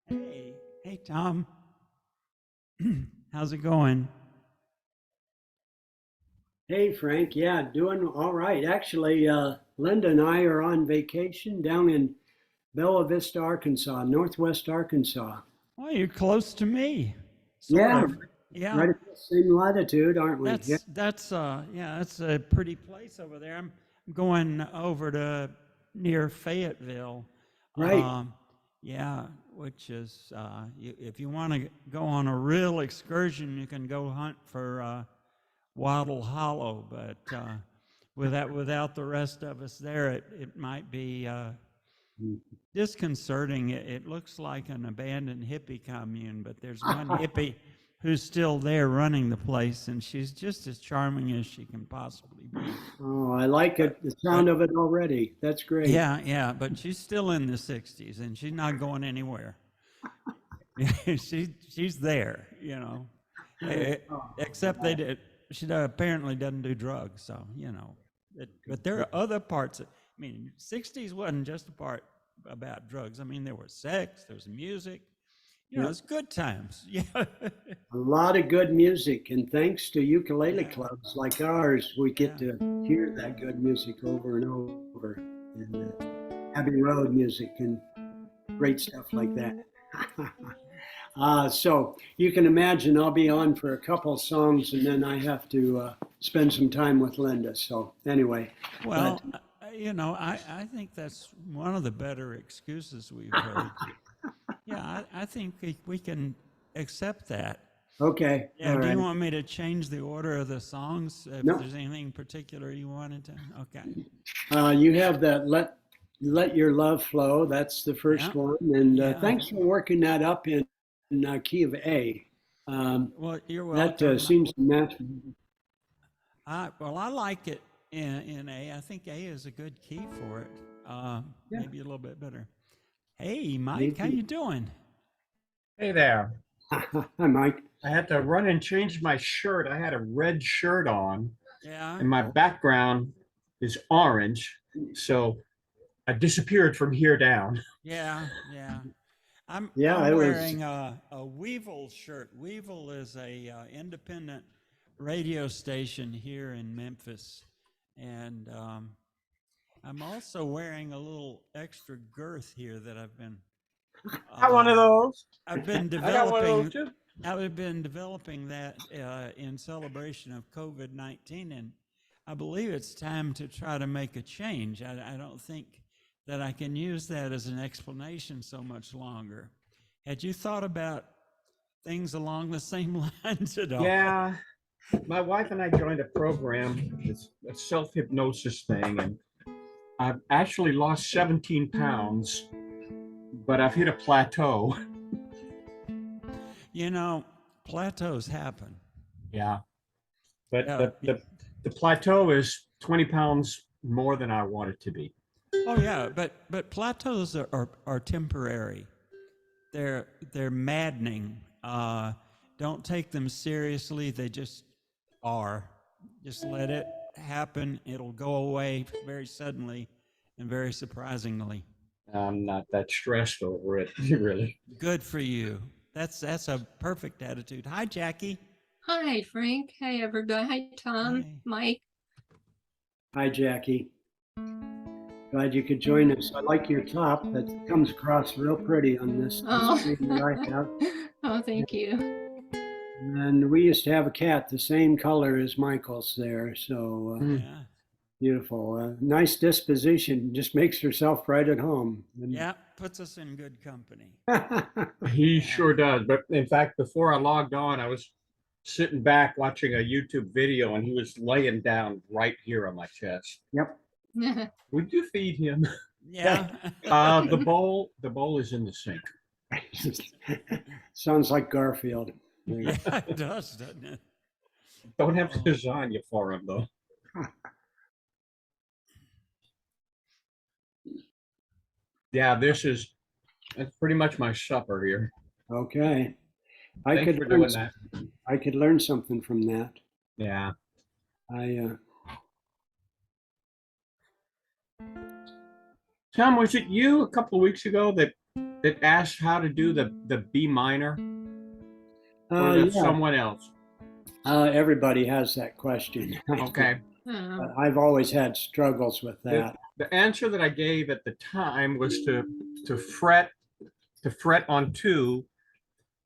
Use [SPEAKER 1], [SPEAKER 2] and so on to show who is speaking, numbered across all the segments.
[SPEAKER 1] Hey, Tom. How's it going?
[SPEAKER 2] Hey Frank, yeah, doing all right. Actually, Linda and I are on vacation down in Bella Vista, Arkansas, Northwest Arkansas.
[SPEAKER 1] Well, you're close to me, sort
[SPEAKER 2] Yeah,
[SPEAKER 1] of. Yeah,
[SPEAKER 2] right at the same latitude, aren't we? Yeah,
[SPEAKER 1] that's a pretty place over there. I'm going over to near Fayetteville.
[SPEAKER 2] right.
[SPEAKER 1] Um, yeah, which is if you want to go on a real excursion, you can go hunt for Wattle Hollow, but without the rest of us there, it might be disconcerting. It looks like an abandoned hippie commune, but there's one hippie who's still there running the place, and she's just as charming as she can possibly be.
[SPEAKER 2] Oh, I like
[SPEAKER 1] But
[SPEAKER 2] it, the
[SPEAKER 1] but
[SPEAKER 2] sound of it already. That's great.
[SPEAKER 1] yeah, but she's still in the 60s, and she's not going anywhere. She's there, Eh,
[SPEAKER 2] Oh,
[SPEAKER 1] except they did. She apparently doesn't do drugs, so but there are other parts. I mean, 60s wasn't just a part about drugs. I mean, there was sex, there was music, You know, it's good times. Yeah.
[SPEAKER 2] A lot of good music, and thanks to ukulele
[SPEAKER 1] Yeah.
[SPEAKER 2] clubs like ours, we get
[SPEAKER 1] Yeah.
[SPEAKER 2] to hear that good music over and over, and Abbey Road music and great stuff like that. So you can imagine I'll be on for a couple songs, and then I have to spend some time with Linda. So anyway, but
[SPEAKER 1] Well, you know, I think that's one of the better excuses we've heard. Yeah, I think we can accept that.
[SPEAKER 2] okay,
[SPEAKER 1] Yeah,
[SPEAKER 2] all
[SPEAKER 1] do you
[SPEAKER 2] right.
[SPEAKER 1] want me to change the order of the songs if
[SPEAKER 2] No,
[SPEAKER 1] there's anything particular you wanted to? Okay.
[SPEAKER 2] you have that let your love flow. That's the
[SPEAKER 1] Yeah.
[SPEAKER 2] first one, and
[SPEAKER 1] Yeah.
[SPEAKER 2] thanks for working that up in key of A.
[SPEAKER 1] Well, you're
[SPEAKER 2] That
[SPEAKER 1] welcome.
[SPEAKER 2] seems to match.
[SPEAKER 1] Well, I like it in A. I think A is a good key for it.
[SPEAKER 2] Yeah,
[SPEAKER 1] Maybe a little bit better. Hey, Mike, how
[SPEAKER 2] maybe.
[SPEAKER 1] you doing?
[SPEAKER 3] Hey there.
[SPEAKER 2] Hi, Mike.
[SPEAKER 3] I had to run and change my shirt. I had a red shirt on,
[SPEAKER 1] Yeah.
[SPEAKER 3] and my background is orange. So I disappeared from here down.
[SPEAKER 1] Yeah. Yeah.
[SPEAKER 2] Yeah,
[SPEAKER 1] I'm
[SPEAKER 2] it was.
[SPEAKER 1] wearing a Weevil shirt. Weevil is a independent radio station here in Memphis, and I'm also wearing a little extra girth here that
[SPEAKER 3] Got one of
[SPEAKER 1] uh,
[SPEAKER 3] those.
[SPEAKER 1] I've been
[SPEAKER 3] I got one of those
[SPEAKER 1] developing.
[SPEAKER 3] too.
[SPEAKER 1] I've been developing that in celebration of COVID-19, and I believe it's time to try to make a change. I don't think that I can use that as an explanation so much longer. Had you thought about things along the same lines at all?
[SPEAKER 3] Yeah. My wife and I joined a program, it's a self-hypnosis thing, and I've actually lost 17 pounds, but I've hit a plateau.
[SPEAKER 1] You know, plateaus happen.
[SPEAKER 3] Yeah. But
[SPEAKER 1] Yeah.
[SPEAKER 3] the plateau is 20 pounds more than I want it to be.
[SPEAKER 1] Oh yeah, but plateaus are temporary. They're maddening. Don't take them seriously. They just are. Just let it happen. It'll go away very suddenly and very surprisingly.
[SPEAKER 3] I'm not that stressed over it, really.
[SPEAKER 1] Good for you. That's a perfect attitude. Hi, Jackie.
[SPEAKER 4] Hi, Frank. Hi, everybody. Hi, Tom,
[SPEAKER 1] Hi.
[SPEAKER 4] Mike.
[SPEAKER 2] Hi, Jackie. Glad you could join us. I like your top. That comes across real pretty on this
[SPEAKER 4] Oh,
[SPEAKER 2] screen that I have.
[SPEAKER 4] oh, thank you.
[SPEAKER 2] And we used to have a cat the same color as Michael's there. So
[SPEAKER 1] Yeah.
[SPEAKER 2] beautiful. Nice disposition. Just makes herself right at home.
[SPEAKER 1] Yeah. Puts us in good company.
[SPEAKER 3] He sure does. But in fact, before I logged on, I was sitting back watching a YouTube video, and he was laying down right here on my chest.
[SPEAKER 2] Yep.
[SPEAKER 3] Would you feed him?
[SPEAKER 1] Yeah.
[SPEAKER 3] The bowl is in the sink.
[SPEAKER 2] Sounds like Garfield.
[SPEAKER 1] Yeah, it does, doesn't it?
[SPEAKER 3] Don't have lasagna for him though. Yeah, that's pretty much my supper here.
[SPEAKER 2] Okay. I
[SPEAKER 3] Thanks
[SPEAKER 2] could
[SPEAKER 3] for
[SPEAKER 2] learn,
[SPEAKER 3] doing that.
[SPEAKER 2] I could learn something from that.
[SPEAKER 3] Yeah.
[SPEAKER 2] I
[SPEAKER 3] Tom, was it you a couple of weeks ago that asked how to do the B minor, or that
[SPEAKER 2] yeah.
[SPEAKER 3] someone else?
[SPEAKER 2] Everybody has that question.
[SPEAKER 3] Okay.
[SPEAKER 2] I've always had struggles with that.
[SPEAKER 3] The answer that I gave at the time was to fret on two,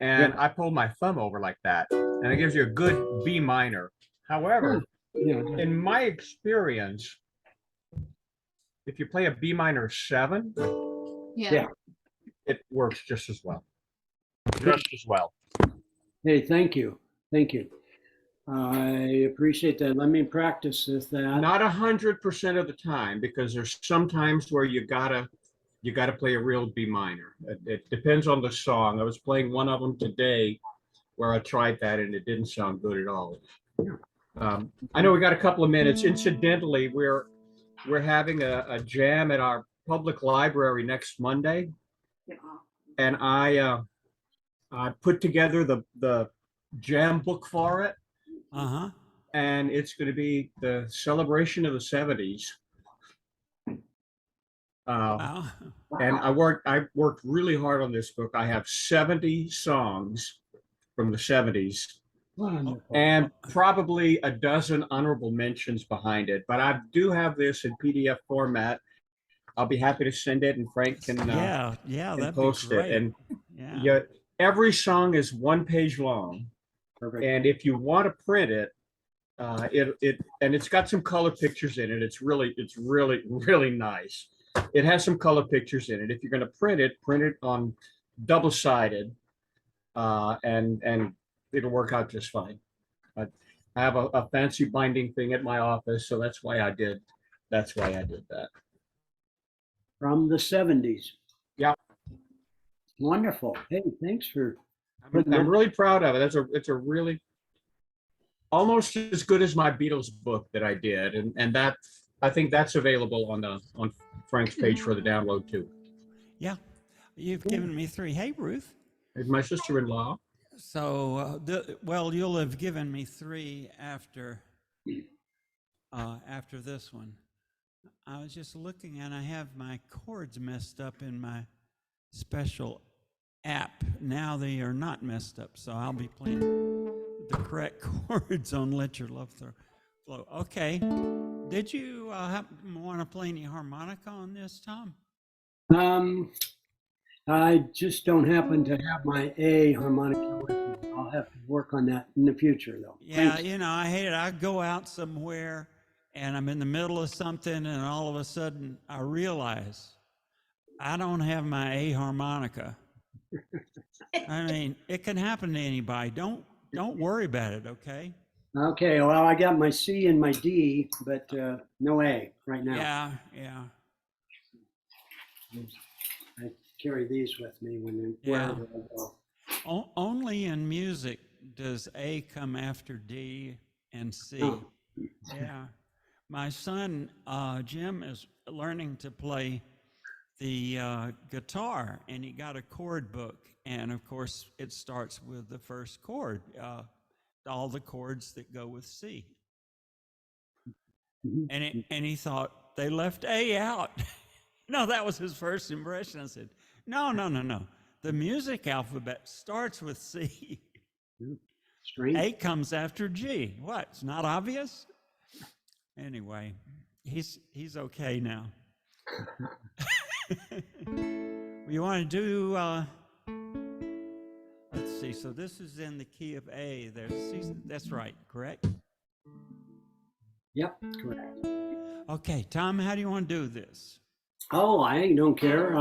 [SPEAKER 3] and
[SPEAKER 2] Yeah.
[SPEAKER 3] I pulled my thumb over like that, and it gives you a good B minor. However,
[SPEAKER 2] Yeah.
[SPEAKER 3] in my experience, if you play a B minor 7,
[SPEAKER 4] Yeah.
[SPEAKER 3] it works just as well. Just as well.
[SPEAKER 2] Hey, thank you. Thank you. I appreciate that. Let me practice with that.
[SPEAKER 3] Not 100% of the time, because there's some times where you gotta play a real B minor. It depends on the song. I was playing one of them today where I tried that and it didn't sound good at all. I know we got a couple of minutes. Incidentally, we're having a jam at our public library next Monday, and I put together the jam book for it.
[SPEAKER 1] Uh-huh.
[SPEAKER 3] And it's going to be the celebration of the 70s.
[SPEAKER 1] Wow.
[SPEAKER 3] And I worked really hard on this book. I have 70 songs from the 70s
[SPEAKER 2] Wonderful.
[SPEAKER 3] and probably a dozen honorable mentions behind it. But I do have this in PDF format. I'll be happy to send it, and Frank can
[SPEAKER 1] that'd be
[SPEAKER 3] post it.
[SPEAKER 1] great.
[SPEAKER 3] And
[SPEAKER 1] Yeah.
[SPEAKER 3] every song is 1 page long.
[SPEAKER 2] Perfect.
[SPEAKER 3] And if you want to print it, it's got some color pictures in it. It's really nice. It has some color pictures in it. If you're going to print it on double-sided, and it'll work out just fine. I have a fancy binding thing at my office, so that's why I did that.
[SPEAKER 2] From the 70s.
[SPEAKER 3] Yeah.
[SPEAKER 2] Wonderful. Hey, thanks for
[SPEAKER 3] I'm really proud of it. It's a really almost as good as my Beatles book that I did, and that I think that's available on Frank's page for the download too.
[SPEAKER 1] Yeah. You've given me 3. Hey, Ruth.
[SPEAKER 3] It's my sister-in-law.
[SPEAKER 1] So, you'll have given me 3 after this one. I was just looking, and I have my chords messed up in my special app. Now they are not messed up, so I'll be playing the correct chords on Let Your Love Flow. Okay. Did you want to play any harmonica on this, Tom?
[SPEAKER 2] I just don't happen to have my A harmonica with me. I'll have to work on that in the future, though.
[SPEAKER 1] Yeah,
[SPEAKER 2] Thanks.
[SPEAKER 1] I hate it. I go out somewhere and I'm in the middle of something, and all of a sudden I realize I don't have my A harmonica. I mean, it can happen to anybody. Don't worry about it, okay?
[SPEAKER 2] Okay, well, I got my C and my D, but no A right now.
[SPEAKER 1] Yeah.
[SPEAKER 2] I carry these with me wherever I go.
[SPEAKER 1] Only in music does A come after D and C.
[SPEAKER 2] Oh.
[SPEAKER 1] Yeah. My son, Jim, is learning to play the guitar, and he got a chord book. And of course, it starts with the first chord, all the chords that go with C.
[SPEAKER 2] Mhm.
[SPEAKER 1] And he thought they left A out. No, that was his first impression. I said, no. The music alphabet starts with C.
[SPEAKER 2] Strange.
[SPEAKER 1] A comes after G. What? It's not obvious? Anyway, he's okay now. You want to do, let's see, so this is in the key of A. That's right, correct?
[SPEAKER 2] Yep, correct.
[SPEAKER 1] Okay, Tom, how do you want to do this?
[SPEAKER 2] Oh, I don't care.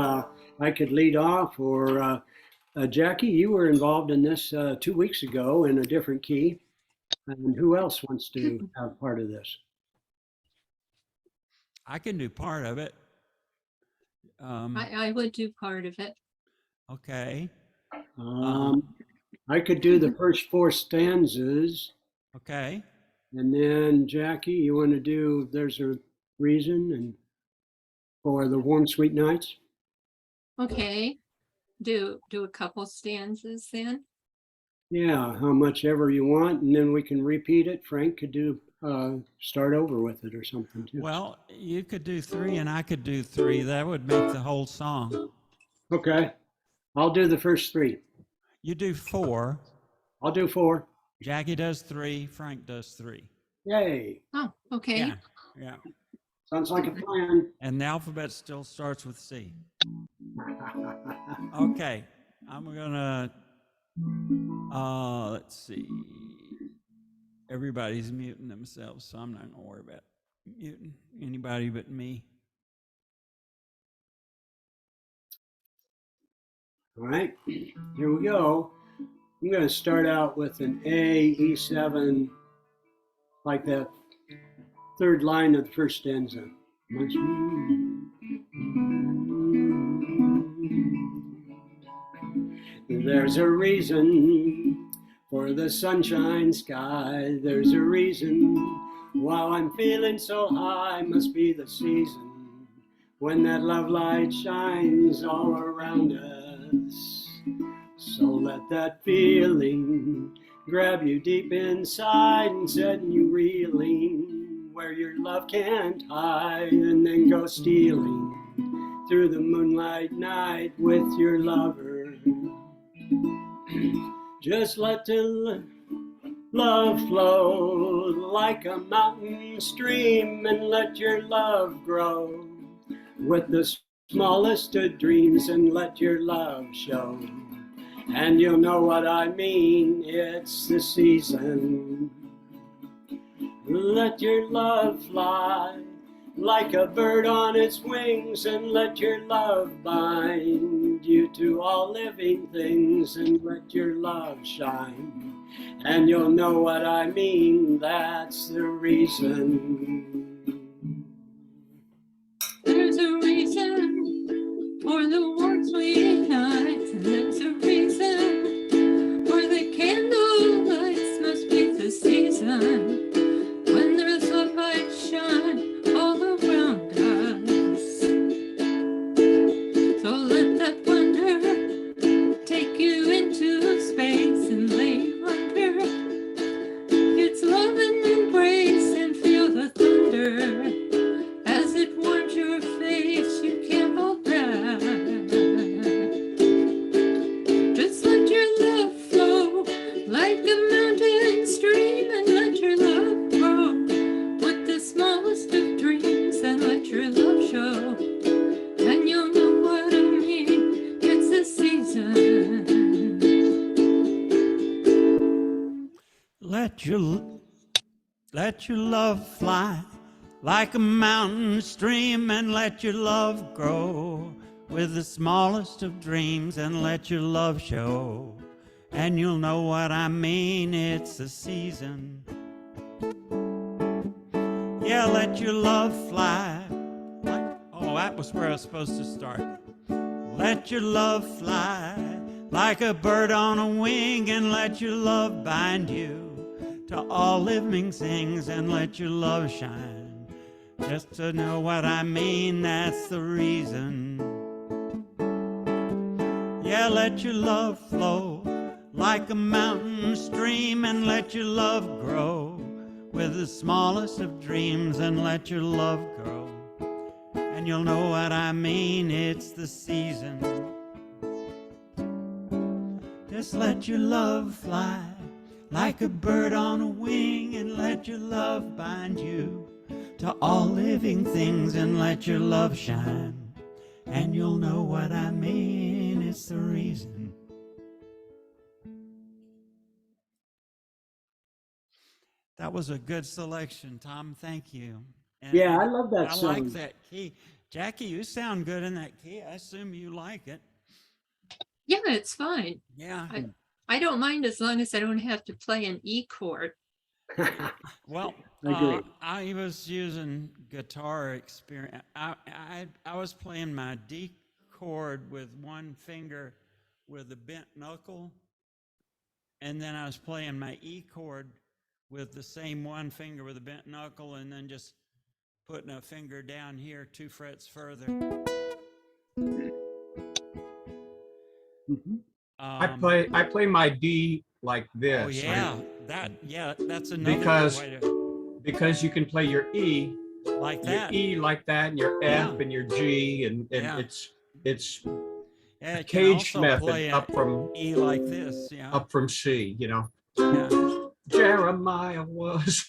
[SPEAKER 2] I could lead off, or Jackie, you were involved in this 2 weeks ago in a different key. And who else wants to have part of this?
[SPEAKER 1] I can do part of it.
[SPEAKER 4] I would do part of it.
[SPEAKER 1] Okay.
[SPEAKER 2] I could do the first 4 stanzas.
[SPEAKER 1] Okay.
[SPEAKER 2] And then Jackie, you want to do There's a Reason and for the Warm Sweet Nights?
[SPEAKER 4] Okay. Do a couple stanzas then.
[SPEAKER 2] Yeah, how much ever you want, and then we can repeat it. Frank could do start over with it or something too.
[SPEAKER 1] Well, you could do 3 and I could do 3. That would make the whole song.
[SPEAKER 2] Okay, I'll do the first 3.
[SPEAKER 1] You do 4.
[SPEAKER 2] I'll do 4.
[SPEAKER 1] Jackie does 3. Frank does 3.
[SPEAKER 2] Yay!
[SPEAKER 4] Oh, okay.
[SPEAKER 1] Yeah.
[SPEAKER 2] Sounds like a plan.
[SPEAKER 1] And the alphabet still starts with C. Okay, I'm gonna, let's see. Everybody's muting themselves, so I'm not gonna worry about muting anybody but me.
[SPEAKER 2] All right, here we go. I'm going to start out with an A, E7, like that third line of the first stanza. There's a reason for the sunshine sky. There's a reason while I'm feeling so high. Must be the season when that love light shines all around us. So let that feeling grab you deep inside and set you reeling where your love can't hide, and then go stealing through the moonlight night with your lover. Just let the love flow like a mountain stream, and let your love grow with the smallest of dreams, and let your love show. And you'll know what I mean, it's the season. Let your love fly like a bird on its wings, and let your love bind you to all living things, and let your love shine. And you'll know what I mean, that's the reason.
[SPEAKER 4] There's a reason for the warmth we ignite, and there's a reason for the candle lights. Must be the season when there's a light shine all around us. So let that wonder take you into space and lay under its love and embrace, and feel the thunder as it warms your face. You can't hold back. Just let your love flow like a mountain stream, and let your love grow with the smallest of dreams, and let your love show. And you'll know what I mean, it's the season.
[SPEAKER 1] Let your love fly like a mountain stream, and let your love grow with the smallest of dreams, and let your love show. And you'll know what I mean, it's the season. Yeah, let your love fly. Oh, that was where I was supposed to start. Let your love fly like a bird on a wing, and let your love bind you to all living things, and let your love shine. Just to know what I mean, that's the reason. Yeah, let your love flow like a mountain stream, and let your love grow with the smallest of dreams, and let your love grow. And you'll know what I mean, it's the season. Just let your love fly like a bird on a wing, and let your love bind you to all living things, and let your love shine. And you'll know what I mean, it's the reason. That was a good selection, Tom. Thank you.
[SPEAKER 2] Yeah, I love that
[SPEAKER 1] I
[SPEAKER 2] song.
[SPEAKER 1] like that key. Jackie, you sound good in that key. I assume you like it.
[SPEAKER 4] Yeah, it's fine.
[SPEAKER 1] Yeah.
[SPEAKER 4] I don't mind as long as I don't have to play an E chord.
[SPEAKER 1] Well,
[SPEAKER 2] Agreed.
[SPEAKER 1] I was using guitar experience. I was playing my D chord with one finger with a bent knuckle, and then I was playing my E chord with the same one finger with a bent knuckle, and then just putting a finger down here 2 frets further.
[SPEAKER 2] Mhm.
[SPEAKER 3] I play my D like this.
[SPEAKER 1] Oh yeah, that's another
[SPEAKER 3] Because
[SPEAKER 1] good way to,
[SPEAKER 3] because you can play your E
[SPEAKER 1] like that.
[SPEAKER 3] and your F
[SPEAKER 1] Yeah.
[SPEAKER 3] and your G, and
[SPEAKER 1] Yeah.
[SPEAKER 3] it's
[SPEAKER 1] Yeah,
[SPEAKER 3] a
[SPEAKER 1] it can
[SPEAKER 3] caged
[SPEAKER 1] also
[SPEAKER 3] method
[SPEAKER 1] play
[SPEAKER 3] up
[SPEAKER 1] an
[SPEAKER 3] from
[SPEAKER 1] E like this. Yeah.
[SPEAKER 3] C, you know.
[SPEAKER 1] Yeah.
[SPEAKER 3] Jeremiah was.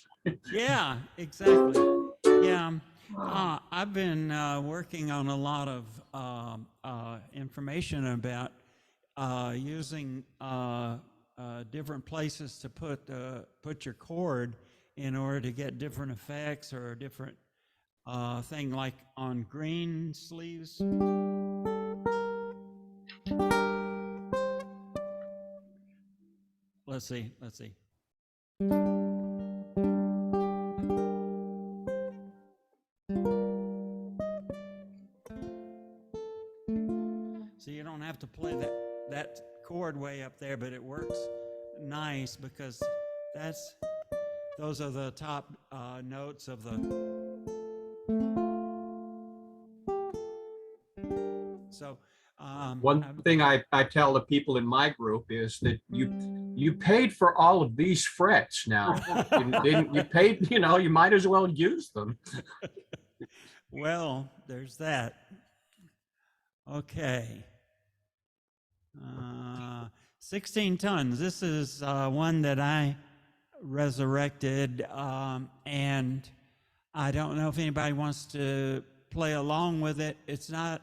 [SPEAKER 1] Yeah, exactly. Yeah. I've been working on a lot of information about using different places to put your chord in order to get different effects or a different thing, like on green sleeves. Let's see. So you don't have to play that chord way up there, but it works nice because those are the top notes of the. So
[SPEAKER 3] One thing I tell the people in my group is that you paid for all of these frets now. You paid, you might as well use them.
[SPEAKER 1] well, there's that. Okay. 16 tons. This is one that I resurrected, and I don't know if anybody wants to play along with it. It's not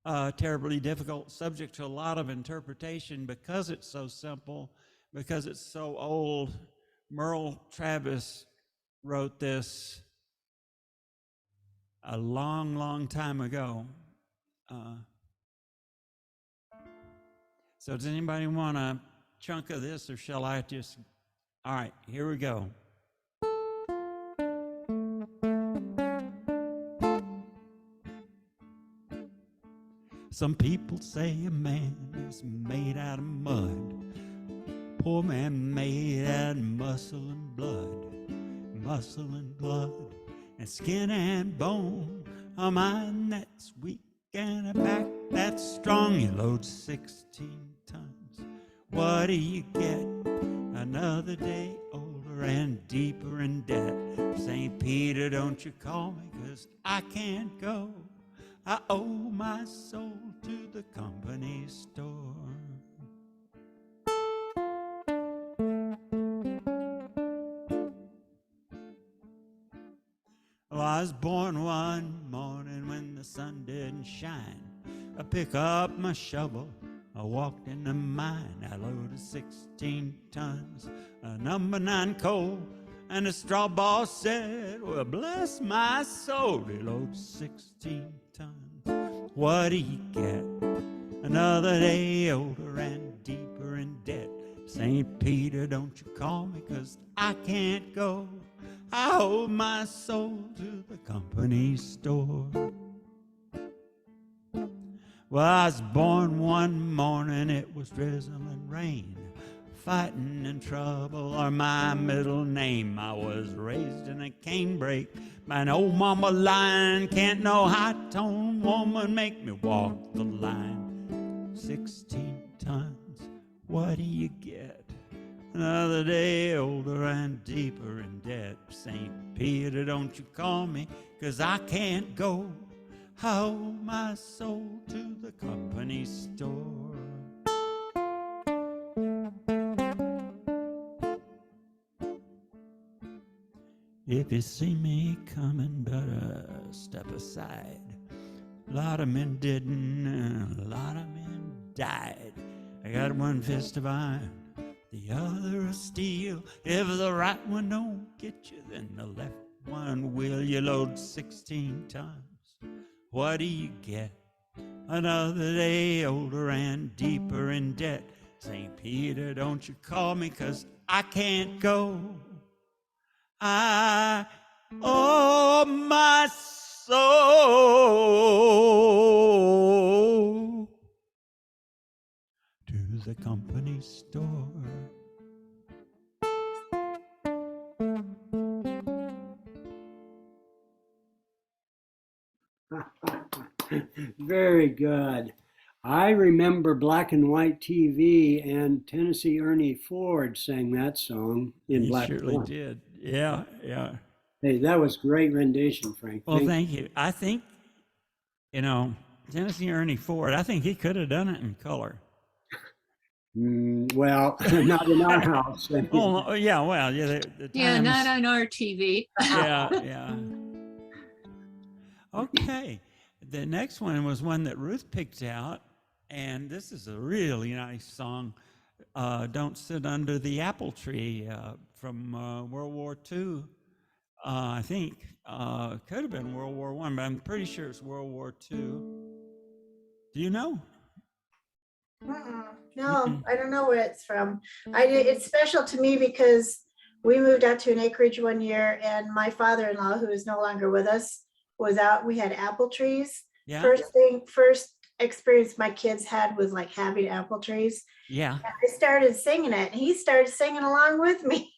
[SPEAKER 1] a terribly difficult, subject to a lot of interpretation because it's so simple, because it's so old. Merle Travis wrote this a long, long time ago. So does anybody want a chunk of this, or shall I just? All right, here we go. Some people say a man is made out of mud. Poor man made out of muscle and blood, and skin and bone. A mind that's weak and a back that's strong. You load 16 tons. What do you get? Another day older and deeper in debt. St. Peter, don't you call me, 'cause I can't go. I owe my soul to the company store. Well, I was born one morning when the sun didn't shine. I pick up my shovel, I walked in the mine. I loaded 16 tons of number 9 coal, and the straw boss said, well, bless my soul, he loads 16 tons. What do you get? Another day older and deeper in debt. St. Peter, don't you call me, 'cause I can't go. I owe my soul to the company store. Well, I was born one morning, it was drizzling rain. Fighting and trouble are my middle name. I was raised in a canebrake by an old mama lion. Can't no high-toned woman make me walk the line. 16 tons, what do you get? Another day older and deeper in debt. St. Peter, don't you call me, 'cause I can't go. I owe my soul to the company store. If you see me coming, better step aside. A lot of men didn't, and a lot of men died. I got one fist of iron, the other of steel. If the right one don't get you, then the left one will. You load 16 tons. What do you get? Another day older and deeper in debt. St. Peter, don't you call me, 'cause I can't go. I owe my soul to the company store.
[SPEAKER 2] Very good. I remember black and white TV, and Tennessee Ernie Ford sang that song in
[SPEAKER 1] He
[SPEAKER 2] black and
[SPEAKER 1] surely
[SPEAKER 2] white.
[SPEAKER 1] did. Yeah, yeah.
[SPEAKER 2] Hey, that was great rendition, Frank.
[SPEAKER 1] Well, thank you. I think, Tennessee Ernie Ford, I think he could have done it in color.
[SPEAKER 2] Well, not in our house.
[SPEAKER 1] Oh, yeah, well, yeah, the
[SPEAKER 4] Yeah,
[SPEAKER 1] times.
[SPEAKER 4] not on our TV.
[SPEAKER 1] Yeah, yeah. Okay. The next one was one that Ruth picked out, and this is a really nice song. Don't Sit Under the Apple Tree from World War II. I think could have been World War I, but I'm pretty sure it's World War II. Do you know?
[SPEAKER 5] No, I don't know where it's from. It's special to me because we moved out to an acreage one year, and my father-in-law, who is no longer with us, was out. We had apple trees.
[SPEAKER 1] Yeah.
[SPEAKER 5] First experience my kids had was like having apple trees.
[SPEAKER 1] Yeah.
[SPEAKER 5] And I started singing it, and he started singing along with me.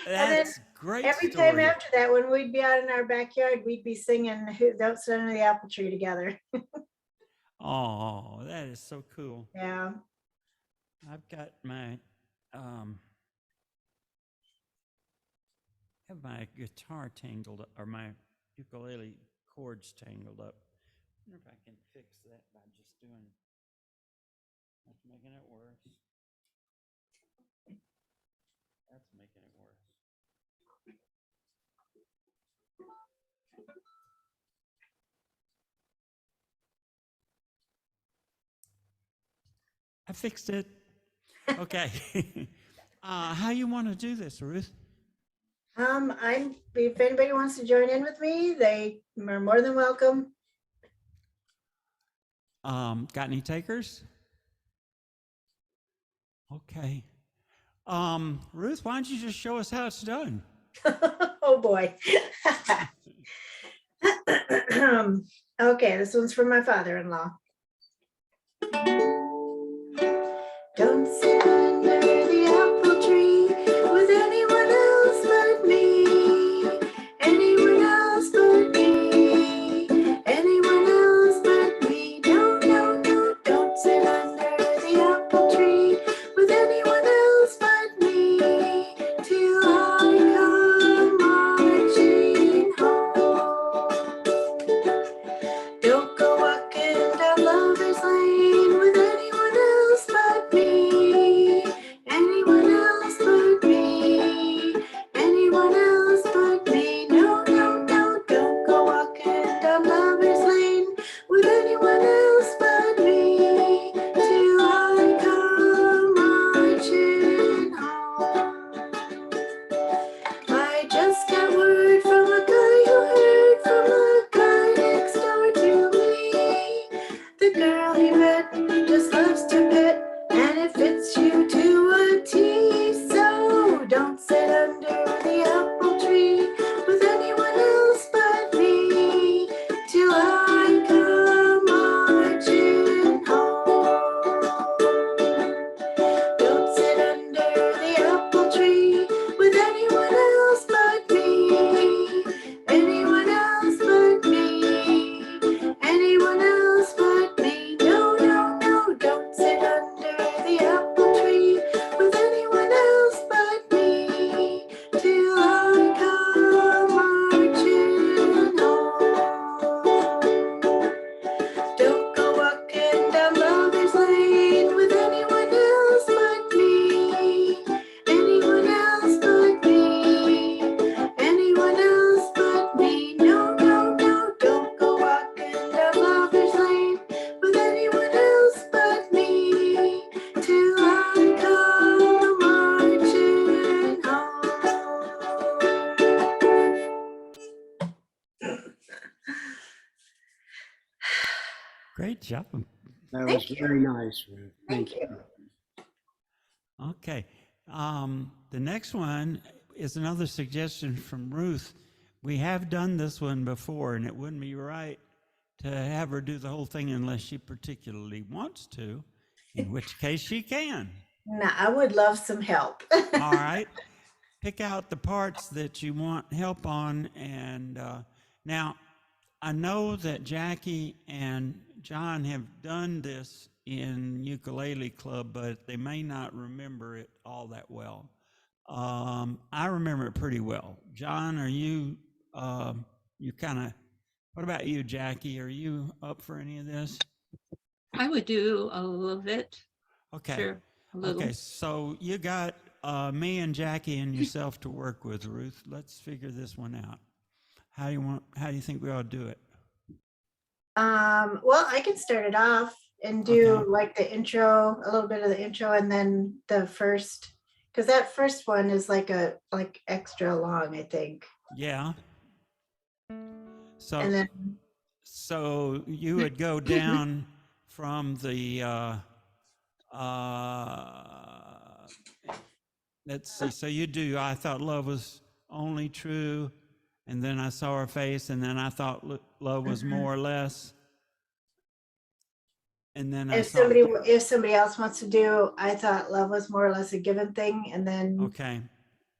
[SPEAKER 1] That's great.
[SPEAKER 5] Every
[SPEAKER 1] story.
[SPEAKER 5] time after that, when we'd be out in our backyard, we'd be singing "Don't Sit Under the Apple Tree" together.
[SPEAKER 1] Oh, that is so cool.
[SPEAKER 5] Yeah.
[SPEAKER 1] I've got my have my guitar tangled up, or my ukulele chords tangled up. wonder if I can fix that by just doing, that's making it worse. That's making it worse. I fixed it. Okay. How you want to do this, Ruth?
[SPEAKER 5] If anybody wants to join in with me, they are more than welcome.
[SPEAKER 1] Got any takers? Okay. Ruth, why don't you just show us how it's done?
[SPEAKER 5] Oh, boy. Okay, this one's from my father-in-law. Don't sit under the apple tree with anyone else but me. Anyone else but me. Anyone else but me. No, no, no, don't sit under the apple tree with anyone else but me. Till I come marching home. Don't go walking down Lover's Lane with anyone else but me. Anyone else but me. Anyone else but me. No, no, no, don't go walking down Lover's Lane with anyone else but me. Till I come marching home. I just got word from a guy who heard from a guy next door to me. The girl he met just loves to pet, and it fits you to a T. So don't sit under the apple tree with anyone else but me till I come marching home. Don't sit under the apple tree with anyone else but me. Anyone else but me. Anyone else but me. No, no, no, don't sit under the apple tree with anyone else but me till I come marching home. Don't go walking down Lover's Lane with anyone else but me. Anyone else but me. Anyone else but me. No, no, no, don't go walking down Lover's Lane with anyone else but me till I come marching home.
[SPEAKER 1] Great job.
[SPEAKER 2] That was
[SPEAKER 5] Thank you.
[SPEAKER 2] very nice, Ruth.
[SPEAKER 5] Thank you.
[SPEAKER 1] Okay. The next one is another suggestion from Ruth. We have done this one before, and it wouldn't be right to have her do the whole thing unless she particularly wants to, in which case she can.
[SPEAKER 5] Now, I would love some help.
[SPEAKER 1] All right. Pick out the parts that you want help on. And now, I know that Jackie and John have done this in Ukulele Club, but they may not remember it all that well. I remember it pretty well. John, are you, you kind of, what about you, Jackie? Are you up for any of this?
[SPEAKER 4] I would do a little bit.
[SPEAKER 1] Okay.
[SPEAKER 4] Sure, a little.
[SPEAKER 1] Okay, so you got me and Jackie and yourself to work with, Ruth. Let's figure this one out. How do you think we ought to do it?
[SPEAKER 5] Well, I can start it off and do
[SPEAKER 1] Okay.
[SPEAKER 5] like the intro, a little bit of the intro, and then the first, because that first one is like extra long, I think.
[SPEAKER 1] Yeah. So
[SPEAKER 5] And then
[SPEAKER 1] so you would go down from the let's see. So you do I thought love was only true, and then I saw her face, and then I thought love was more or less. And then I saw
[SPEAKER 5] if somebody else wants to do, I thought love was more or less a given thing, and then
[SPEAKER 1] okay.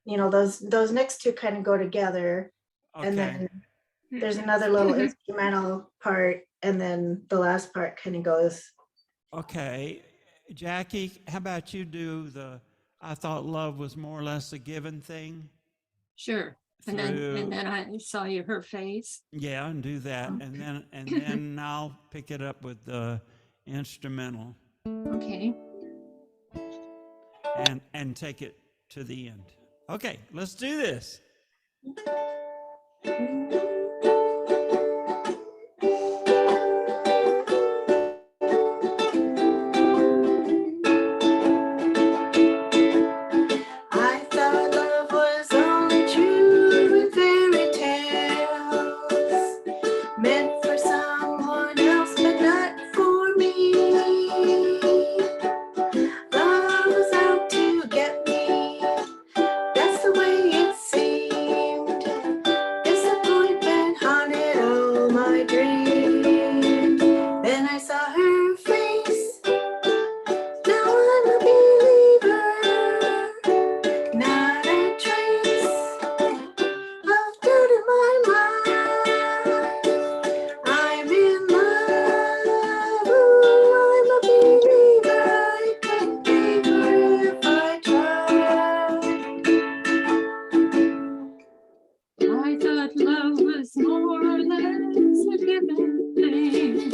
[SPEAKER 5] those next two kind of go together, and
[SPEAKER 1] Okay.
[SPEAKER 5] then there's another little instrumental part, and then the last part kind of goes.
[SPEAKER 1] Okay. Jackie, how about you do the I thought love was more or less a given thing?
[SPEAKER 4] Sure. And
[SPEAKER 1] through,
[SPEAKER 4] then I saw her face.
[SPEAKER 1] yeah, and do that, and then I'll pick it up with the instrumental
[SPEAKER 4] Okay.
[SPEAKER 1] and take it to the end. Okay, let's do this.
[SPEAKER 5] I thought love was only true in fairy tales, meant for someone else, but not for me. Love was out to get me, that's the way it seemed. Disappointment haunted all my dreams. Then I saw her face, now I'm a believer. Not a trace of doubt in my mind. I'm in love, ooh, I'm a believer. I could be her if I tried.
[SPEAKER 4] I thought love was more or less a given thing.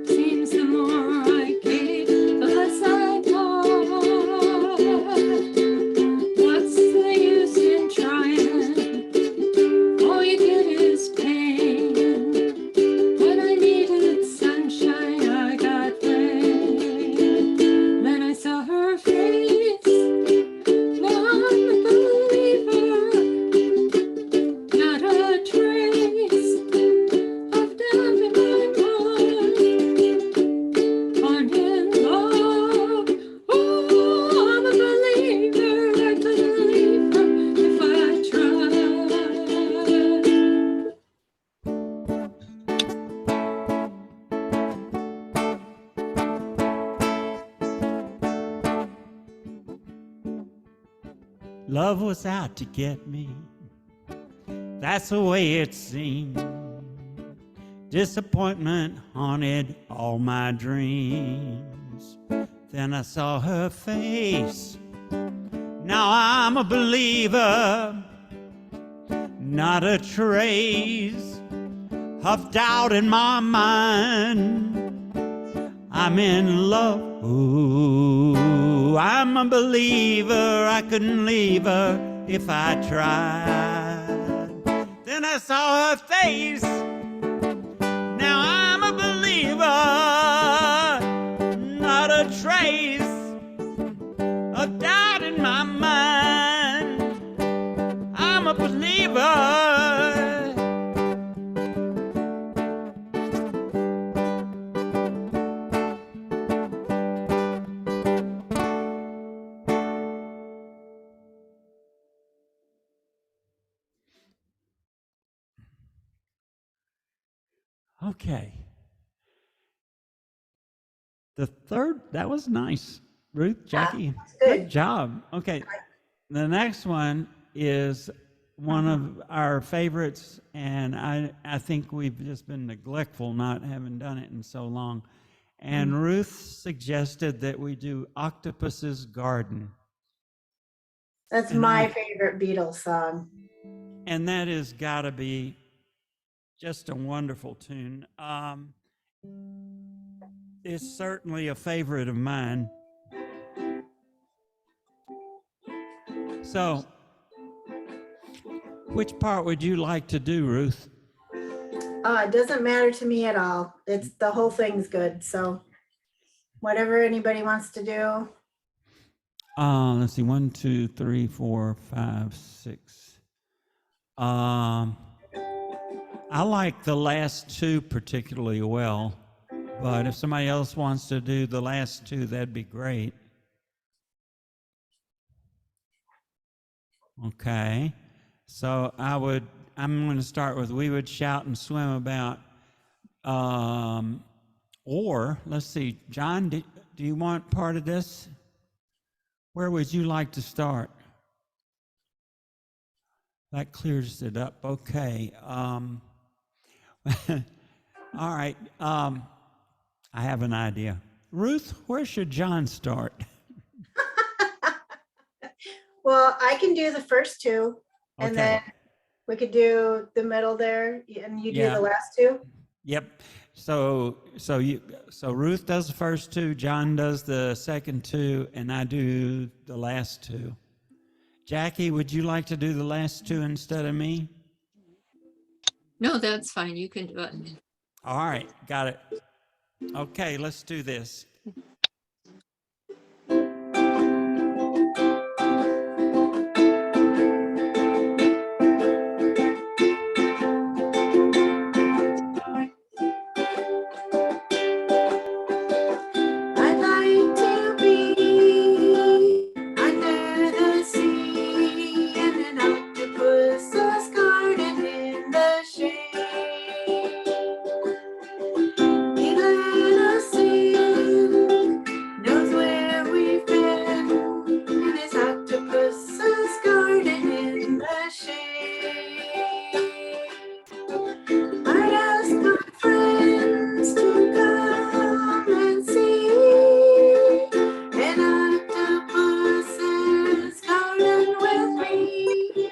[SPEAKER 4] Seems the more I gave, the less I got. What's the use in trying? All you get is pain. When I needed sunshine, I got rain. Then I saw her face. Now I'm a believer. Not a trace of doubt in my mind. I'm in love. Oh, I'm a believer. I believe her if I tried.
[SPEAKER 1] Love was out to get me. That's the way it seemed. Disappointment haunted all my dreams. Then I saw her face. Now I'm a believer. Not a trace of doubt in my mind. I'm in love. Ooh, I'm a believer. I couldn't leave her if I tried. Then I saw her face. Now I'm a believer. Not a trace of doubt in my mind. I'm a believer. Okay. The third, that was nice. Ruth, Jackie,
[SPEAKER 5] good.
[SPEAKER 1] good job. Okay. The next one is one of our favorites, and I think we've just been neglectful not having done it in so long. And Ruth suggested that we do Octopus's Garden.
[SPEAKER 5] That's
[SPEAKER 1] And
[SPEAKER 5] my
[SPEAKER 1] I-
[SPEAKER 5] favorite Beatles song.
[SPEAKER 1] And that has got to be just a wonderful tune. It's certainly a favorite of mine. So, which part would you like to do, Ruth?
[SPEAKER 5] It doesn't matter to me at all. It's the whole thing's good. So whatever anybody wants to do.
[SPEAKER 1] Let's see, 1, 2, 3, 4, 5, 6. I like the last two particularly well, but if somebody else wants to do the last two, that'd be great. Okay, so I'm going to start with We Would Shout and Swim About. Or, let's see, John, do you want part of this? Where would you like to start? That clears it up. Okay. All right. I have an idea. Ruth, where should John start?
[SPEAKER 5] Well, I can do the first two. And
[SPEAKER 1] Okay.
[SPEAKER 5] then we could do the middle there, and you do
[SPEAKER 1] Yeah.
[SPEAKER 5] the last two.
[SPEAKER 1] Yep. So Ruth does the first two, John does the second two, and I do the last two. Jackie, would you like to do the last two instead of me?
[SPEAKER 4] No, that's fine. You can do it.
[SPEAKER 1] All right, got it. Okay, let's do this.
[SPEAKER 5] I'd like to be under the sea in an octopus's garden in the shade. He'd let us in, knows where we've been in his octopus's garden in the shade. I'd ask my friends to come and see an octopus's garden with me.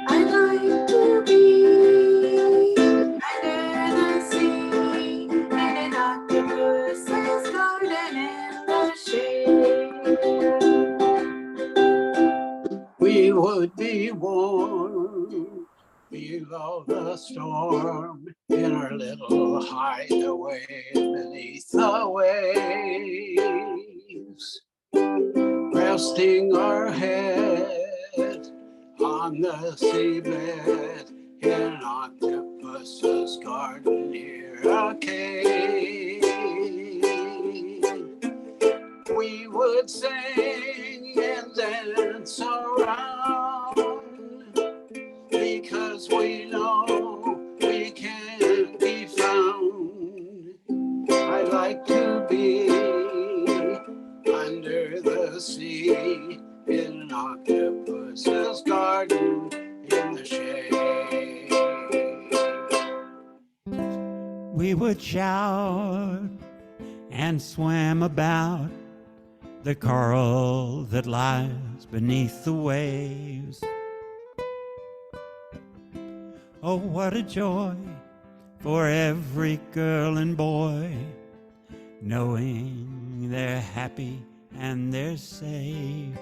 [SPEAKER 5] I'd like to be under the sea in an octopus's garden in the shade.
[SPEAKER 2] We would be warm below the storm in our little hideaway beneath the waves, resting our head on the seabed in an octopus's garden near a cave. We would sing and dance around because we know we can't be found. I'd like to be under the sea in an octopus's garden in the shade.
[SPEAKER 1] We would shout and swam about the coral that lies beneath the waves. Oh, what a joy for every girl and boy, knowing they're happy and they're safe.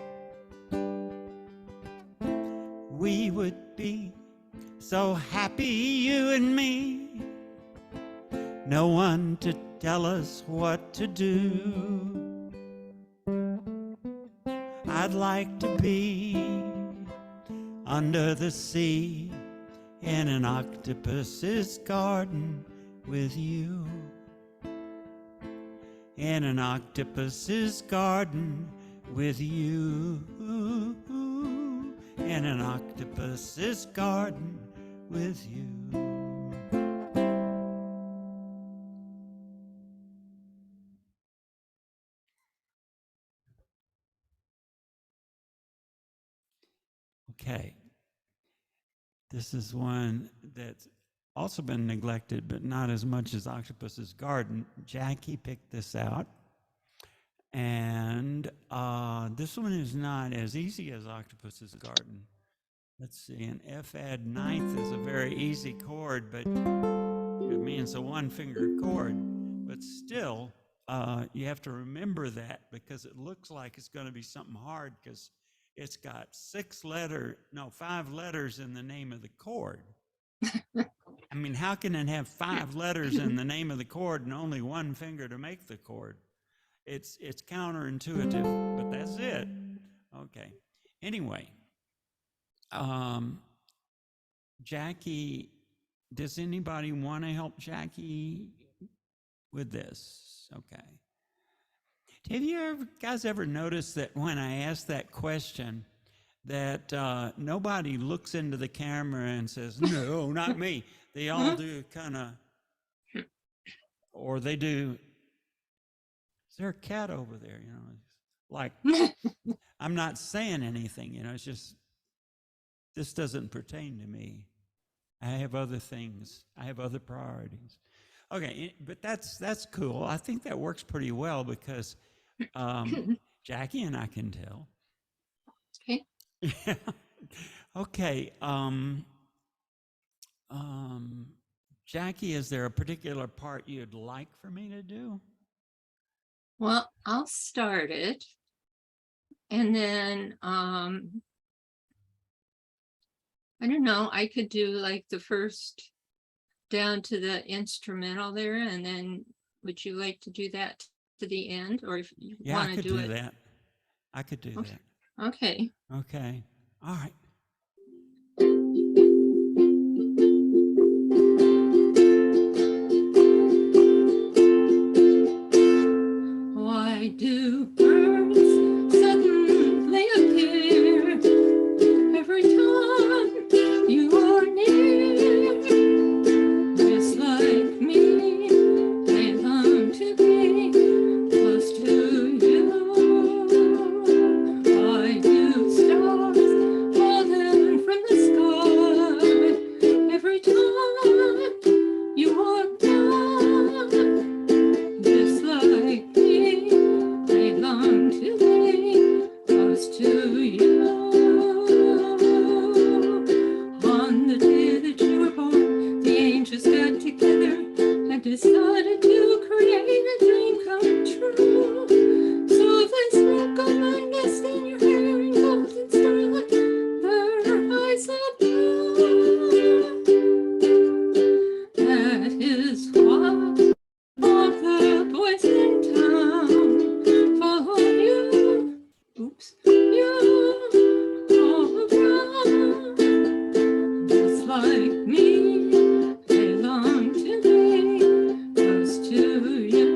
[SPEAKER 1] We would be so happy, you and me, no one to tell us what to do. I'd like to be under the sea in an octopus's garden with you. In an octopus's garden with you. In an octopus's garden with you. Okay. This is one that's also been neglected, but not as much as Octopus's Garden. Jackie picked this out. And this one is not as easy as Octopus's Garden. Let's see, an F add ninth is a very easy chord, but it means a one-finger chord. But still, you have to remember that because it looks like it's going to be something hard because it's got 5 letters in the name of the chord. I mean, how can it have 5 letters in the name of the chord and only one finger to make the chord? It's counterintuitive, but that's it. Okay. Anyway, Jackie, does anybody want to help Jackie with this? Okay. Have you guys ever noticed that when I ask that question, that nobody looks into the camera and says, no, not me. They all do kind of, or they do, is there a cat over there? You know, like, I'm not saying anything, you know, it's just, this doesn't pertain to me. I have other things. I have other priorities. Okay, but that's cool. I think that works pretty well because Jackie and I can tell.
[SPEAKER 4] Okay.
[SPEAKER 1] Yeah. Okay. Jackie, is there a particular part you'd like for me to do?
[SPEAKER 4] Well, I'll start it. And then I don't know, I could do like the first down to the instrumental there, and then would you like to do that to the end, or if you
[SPEAKER 1] Yeah, I
[SPEAKER 4] want to
[SPEAKER 1] could
[SPEAKER 4] do
[SPEAKER 1] do
[SPEAKER 4] it?
[SPEAKER 1] that. I could do
[SPEAKER 4] Okay.
[SPEAKER 1] that.
[SPEAKER 4] Okay.
[SPEAKER 1] Okay. All right.
[SPEAKER 4] Why do birds suddenly appear every time you are near? Just like me, they long to be close to you. Why do stars falling from the sky every time you walk by? Just like me, they long to be close to you. On the day that you were born, the angels got together and decided to create a dream come true. So they sprinkled my nest in your hair and golden starlight, their eyes are blue. That is why all the boys in town follow you. Oops, you all around. Just like me, they long to be close to you.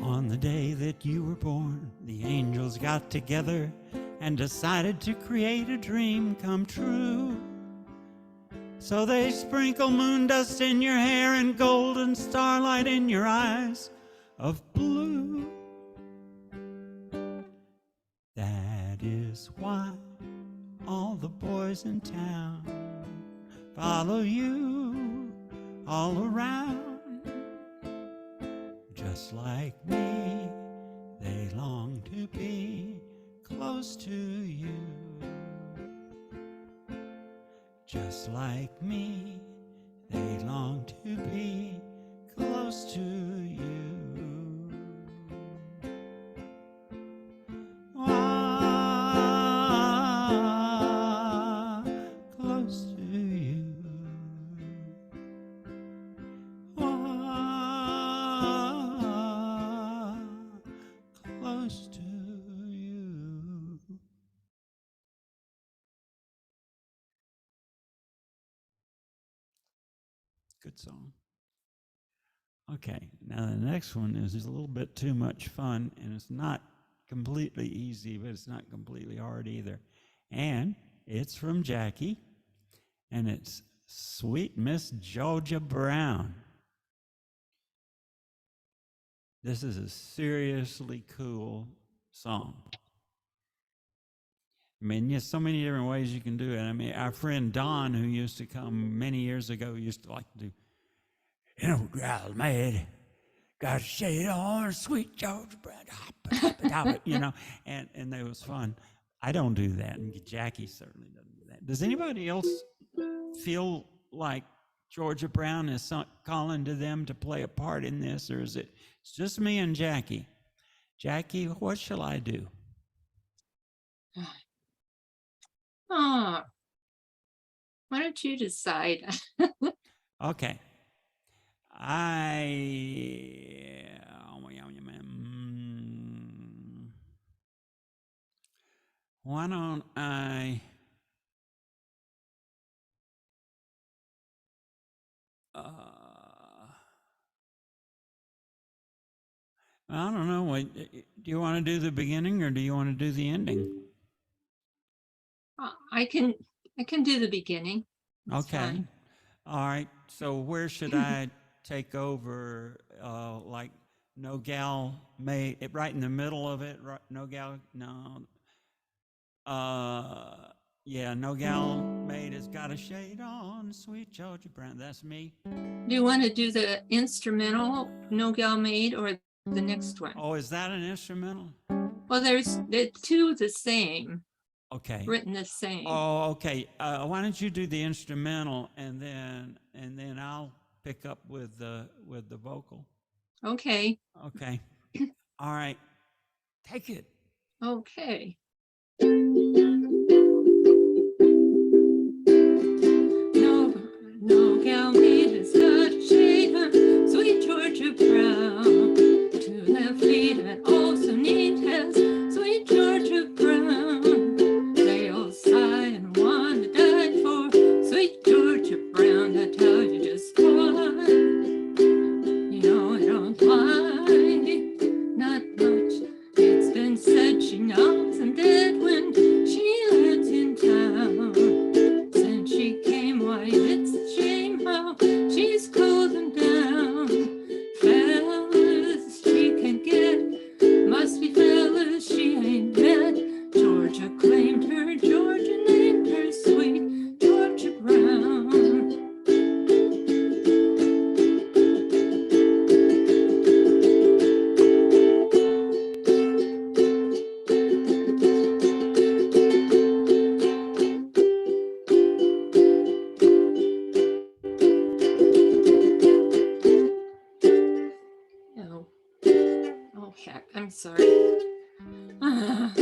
[SPEAKER 1] On the day that you were born, the angels got together and decided to create a dream come true. So they sprinkle moon dust in your hair and golden starlight in your eyes of blue. That is why all the boys in town follow you all around. Just like me, they long to be close to you. Just like me, they long to be close to you. Ah, close to you. Ah, close to you. Good song. Okay, now the next one is a little bit too much fun, and it's not completely easy, but it's not completely hard either. And it's from Jackie, and it's Sweet Miss Georgia Brown. This is a seriously cool song. I mean, there's so many different ways you can do it. I mean, our friend Don, who used to come many years ago, used to like to do, you know, growl mad, got shade on, sweet Georgia Brown, you know, and that was fun. I don't do that, and Jackie certainly doesn't do that. Does anybody else feel like Georgia Brown is calling to them to play a part in this, or is it's just me and Jackie? Jackie, what shall I do?
[SPEAKER 4] Oh, why don't you decide?
[SPEAKER 1] Okay. Why don't I I don't know. Do you want to do the beginning or do you want to do the ending?
[SPEAKER 4] I can do the beginning. That's
[SPEAKER 1] Okay.
[SPEAKER 4] fine.
[SPEAKER 1] All right. So where should I take over? Like no gal may right in the middle of it. Right, no gal. No. Yeah. No gal maid has got a shade on. Sweet Georgia Brown. That's me.
[SPEAKER 4] Do you want to do the instrumental No Gal Maid or the next one?
[SPEAKER 1] Oh, is that an instrumental?
[SPEAKER 4] Well, there's the two the same,
[SPEAKER 1] Okay.
[SPEAKER 4] written the same.
[SPEAKER 1] Oh, okay. Why don't you do the instrumental and then I'll pick up with the vocal.
[SPEAKER 4] Okay.
[SPEAKER 1] Okay. All right. Take it.
[SPEAKER 4] Okay. No gal maid has got a shade on sweet Georgia Brown. Two left feet and also neat has sweet Georgia Brown. They all sigh and want to die for sweet Georgia Brown. I tell you just why. You know I don't lie, not much. It's been said she knocks them dead when she lives in town. Since she came, why it's a shame how she's cooled them down. Fellas she can get, must be fellas she ain't met. Georgia claimed her, Georgia named her sweet Georgia Brown. Oh, oh heck, I'm sorry. Ah.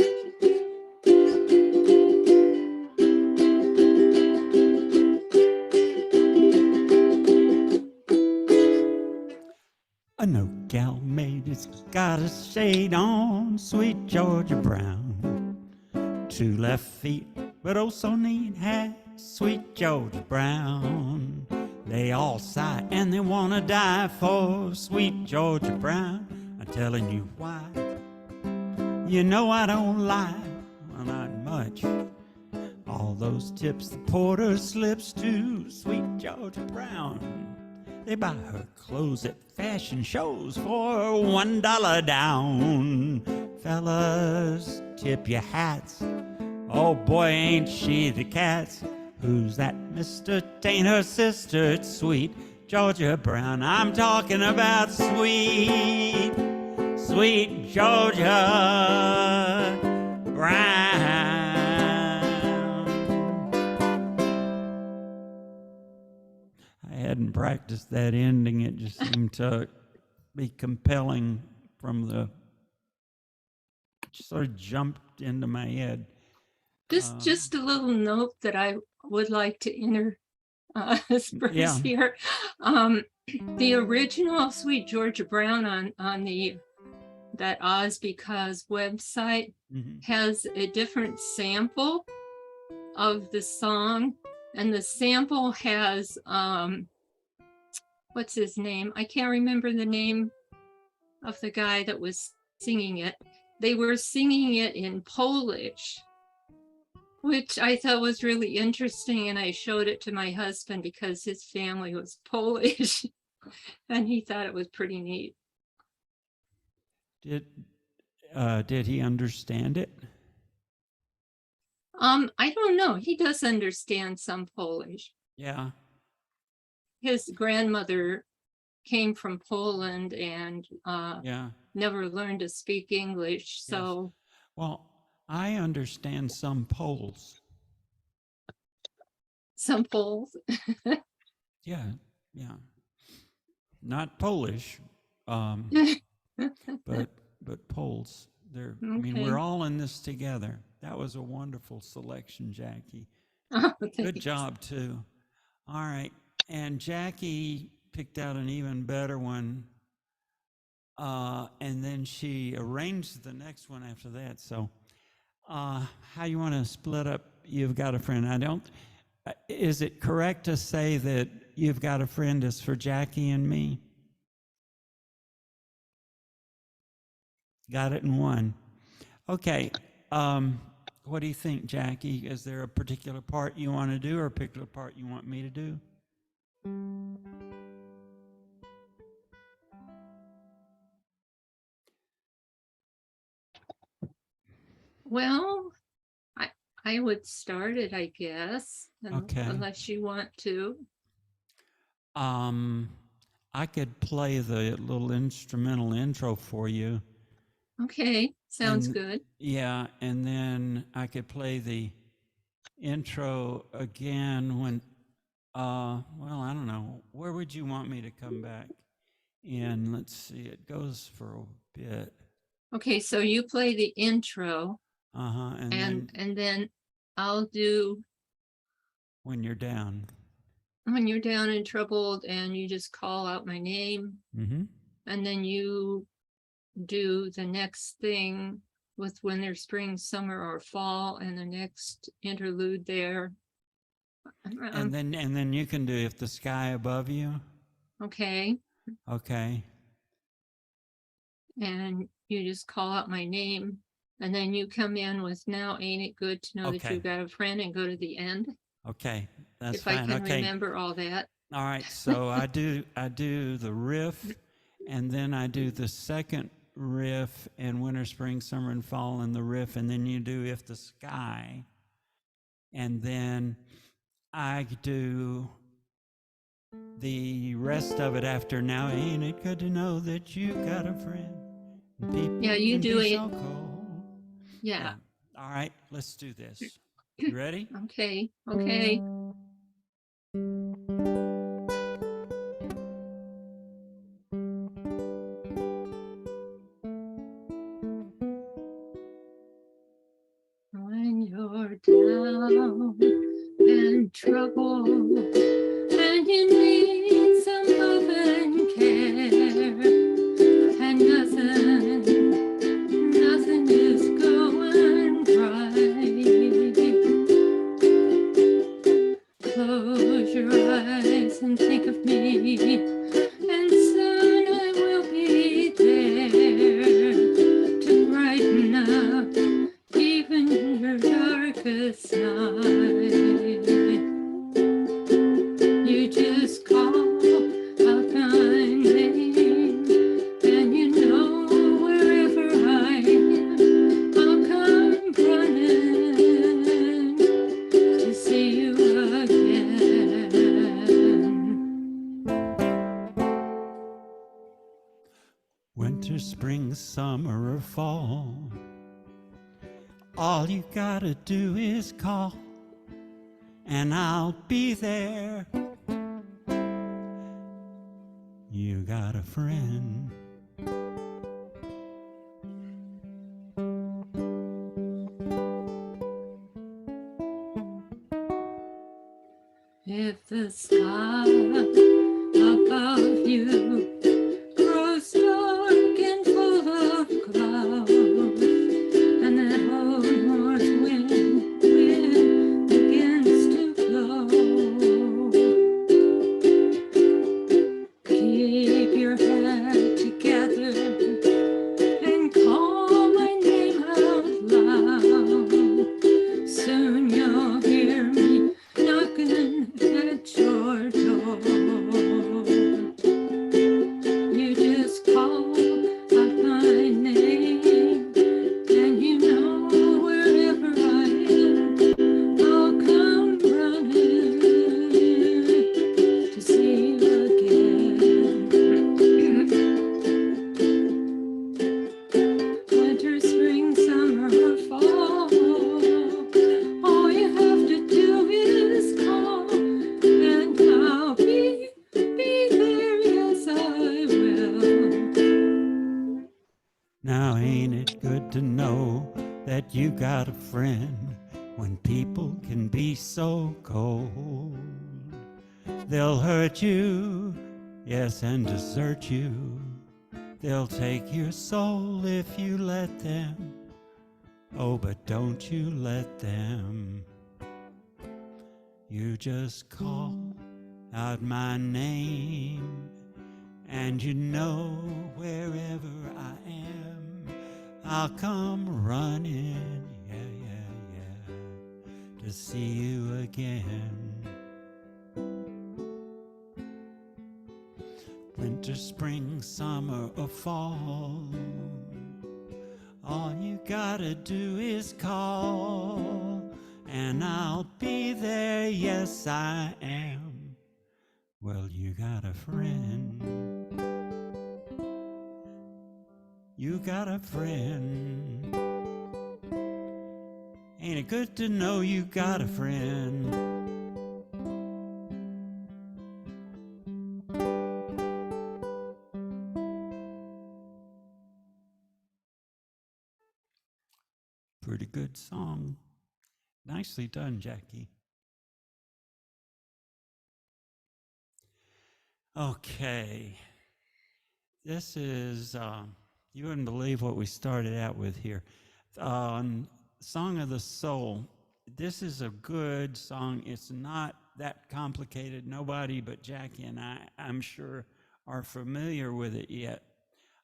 [SPEAKER 1] A no gal maid has got a shade on, sweet Georgia Brown. Two left feet, but oh so neat hat, sweet Georgia Brown. They all sigh and they wanna die for sweet Georgia Brown. I'm telling you why. You know I don't lie, well not much. All those tips the porter slips to sweet Georgia Brown. They buy her clothes at fashion shows for $1 down. Fellas, tip your hats. Oh boy, ain't she the cat's. Who's that, mister? Tain't her sister, it's sweet Georgia Brown. I'm talking about sweet, sweet Georgia Brown. I hadn't practiced that ending. It just seemed to be compelling from the, sort of jumped into my head.
[SPEAKER 4] Just a little note that I would like to express here. The original Sweet Georgia Brown on the that Oz Because website has a different sample of the song, and the sample has what's his name? I can't remember the name of the guy that was singing it. They were singing it in Polish, which I thought was really interesting, and I showed it to my husband because his family was Polish, and he thought it was pretty neat.
[SPEAKER 1] Did he understand it?
[SPEAKER 4] I don't know. He does understand some Polish.
[SPEAKER 1] Yeah.
[SPEAKER 4] His grandmother came from Poland and never learned to speak English. So,
[SPEAKER 1] well, I understand some Poles.
[SPEAKER 4] Some Poles.
[SPEAKER 1] Yeah. Not Polish, but Poles. They're. Okay. I mean, we're all in this together. That was a wonderful selection, Jackie.
[SPEAKER 4] Oh,
[SPEAKER 1] good job too. All right, and Jackie picked out an even better one, and then she arranged the next one after that. So, how you want to split up? You've Got a Friend. I don't. Is it correct to say that You've Got a Friend is for Jackie and me? Got it in one. Okay. What do you think, Jackie? Is there a particular part you want to do or a particular part you want me to do?
[SPEAKER 4] Well, I would start it, I guess,
[SPEAKER 1] Okay.
[SPEAKER 4] unless you want to.
[SPEAKER 1] I could play the little instrumental intro for you.
[SPEAKER 4] Okay, sounds
[SPEAKER 1] And-
[SPEAKER 4] good.
[SPEAKER 1] Yeah, and then I could play the intro again when, well, I don't know. Where would you want me to come back in? Let's see, it goes for a bit.
[SPEAKER 4] Okay, so you play the intro
[SPEAKER 1] And then
[SPEAKER 4] and then I'll do
[SPEAKER 1] when you're down.
[SPEAKER 4] when you're down and troubled and you just call out my name
[SPEAKER 1] Mm-hmm.
[SPEAKER 4] and then you do the next thing with winter, spring, summer, or fall, and the next interlude there.
[SPEAKER 1] And then you can do If the Sky Above You.
[SPEAKER 4] Okay,
[SPEAKER 1] Okay.
[SPEAKER 4] and you just call out my name, and then you come in with Now Ain't It Good to Know That
[SPEAKER 1] Okay.
[SPEAKER 4] You Got a Friend, and go to the end.
[SPEAKER 1] Okay. That's
[SPEAKER 4] If
[SPEAKER 1] fine.
[SPEAKER 4] I can
[SPEAKER 1] Okay.
[SPEAKER 4] remember all that.
[SPEAKER 1] All right. So I do the riff, and then I do the second riff and winter, spring, summer, and fall, and the riff, and then you do If the Sky, and then I do the rest of it after Now Ain't It Good to Know That You Got a Friend. People
[SPEAKER 4] Yeah, you
[SPEAKER 1] can
[SPEAKER 4] do
[SPEAKER 1] be
[SPEAKER 4] it.
[SPEAKER 1] so cold.
[SPEAKER 4] Yeah.
[SPEAKER 1] All right, let's do this. You ready?
[SPEAKER 4] Okay. Okay. When you're down and troubled and you need some love and care, and nothing is going right. Close your eyes and think of me, and soon I will be there to brighten up even your darkest night. You just call out my name, and you know wherever I am, I'll come running to see you again.
[SPEAKER 1] Winter, spring, summer, or fall, all you gotta do is call, and I'll be there. You got a friend.
[SPEAKER 4] If the sky above you grows dark and full of clouds, and that old north wind begins to blow, keep your head together and call my name out loud. Soon you'll hear me knocking at your door. You just call out my name, and you know wherever I am, I'll come running to see you again. Winter, spring, summer, or fall, all you have to do is call, and I'll be there, yes I will.
[SPEAKER 1] Now ain't it good to know that you got a friend when people can be so cold? They'll hurt you, yes, and desert you. They'll take your soul if you let them. Oh, but don't you let them. You just call out my name, and you know wherever I am, I'll come running, yeah, yeah, yeah. to see you again. Winter, spring, summer, or fall, all you gotta do is call, and I'll be there, yes I am. Well, you got a friend. You got a friend. Ain't it good to know you got a friend? Pretty good song. Nicely done, Jackie. Okay. This is, you wouldn't believe what we started out with here. Song of the Soul. This is a good song. It's not that complicated. Nobody but Jackie and I'm sure, are familiar with it yet.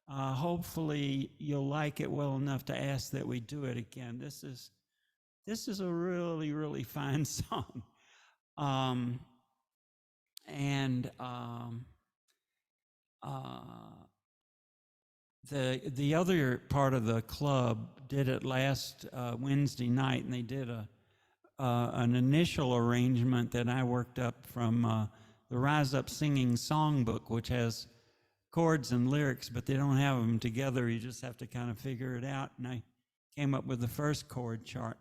[SPEAKER 1] Hopefully you'll like it well enough to ask that we do it again. This is a really, really fine song. The other part of the club did it last Wednesday night, and they did an initial arrangement that I worked up from the Rise Up Singing Songbook, which has chords and lyrics, but they don't have them together. You just have to kind of figure it out. And I came up with the first chord chart.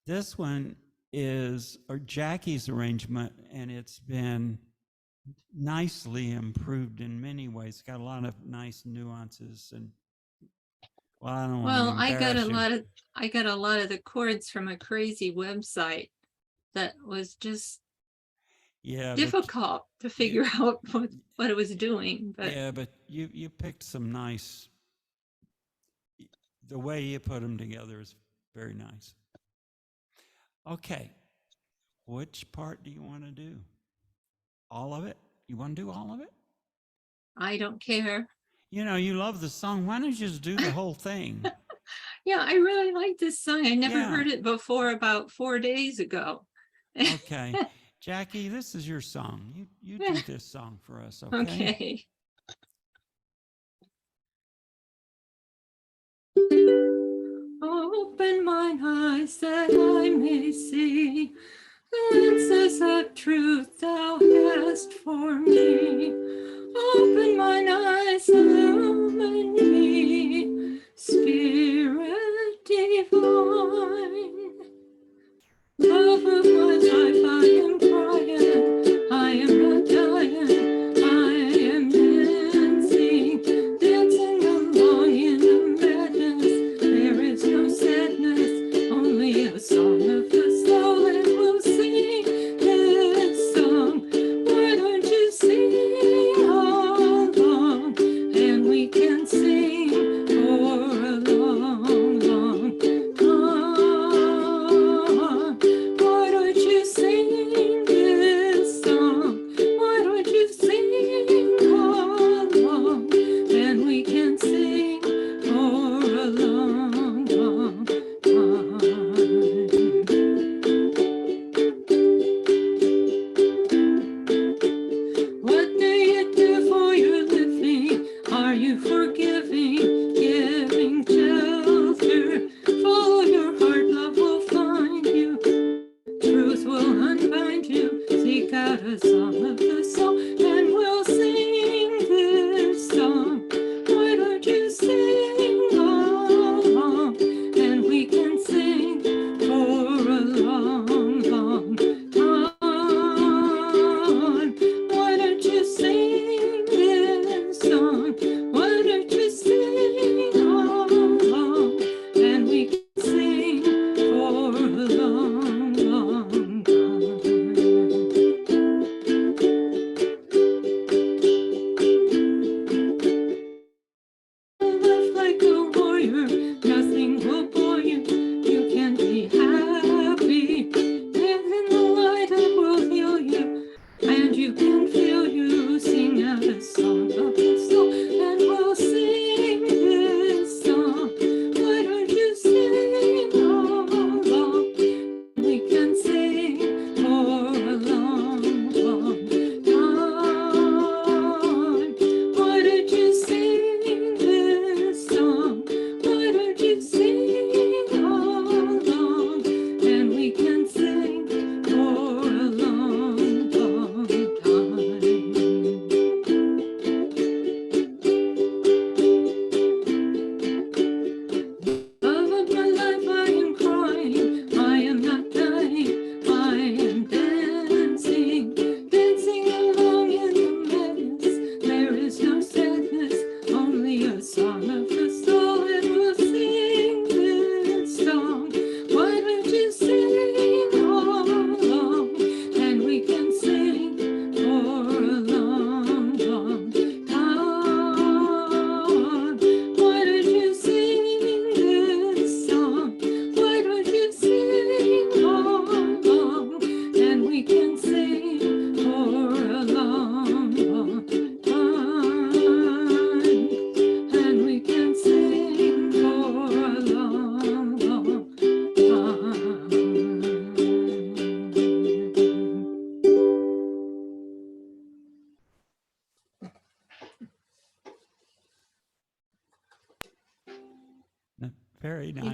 [SPEAKER 1] This one is Jackie's arrangement, and it's been nicely improved in many ways. It's got a lot of nice nuances, and well, I don't want to
[SPEAKER 4] I got
[SPEAKER 1] embarrass you.
[SPEAKER 4] I got a lot of the chords from a crazy website that was just
[SPEAKER 1] Yeah,
[SPEAKER 4] difficult to figure out what it was doing. But
[SPEAKER 1] yeah, but you picked some nice. The way you put them together is very nice. Okay, which part do you want to do? All of it? You want to do all of it?
[SPEAKER 4] I don't care.
[SPEAKER 1] You know, you love the song. Why don't you just do the whole thing?
[SPEAKER 4] Yeah, I really like this song. I never
[SPEAKER 1] Yeah.
[SPEAKER 4] heard it before about 4 days ago.
[SPEAKER 1] Okay, Jackie, this is your song. You do this song for us, okay?
[SPEAKER 4] Okay. Open mine eyes that I may see the lenses of truth thou hast for me. Open mine eyes, illumine me, Spirit divine. Love of my life, I am crying, I am not dying, I am dancing along in a madness. There is no sadness, only a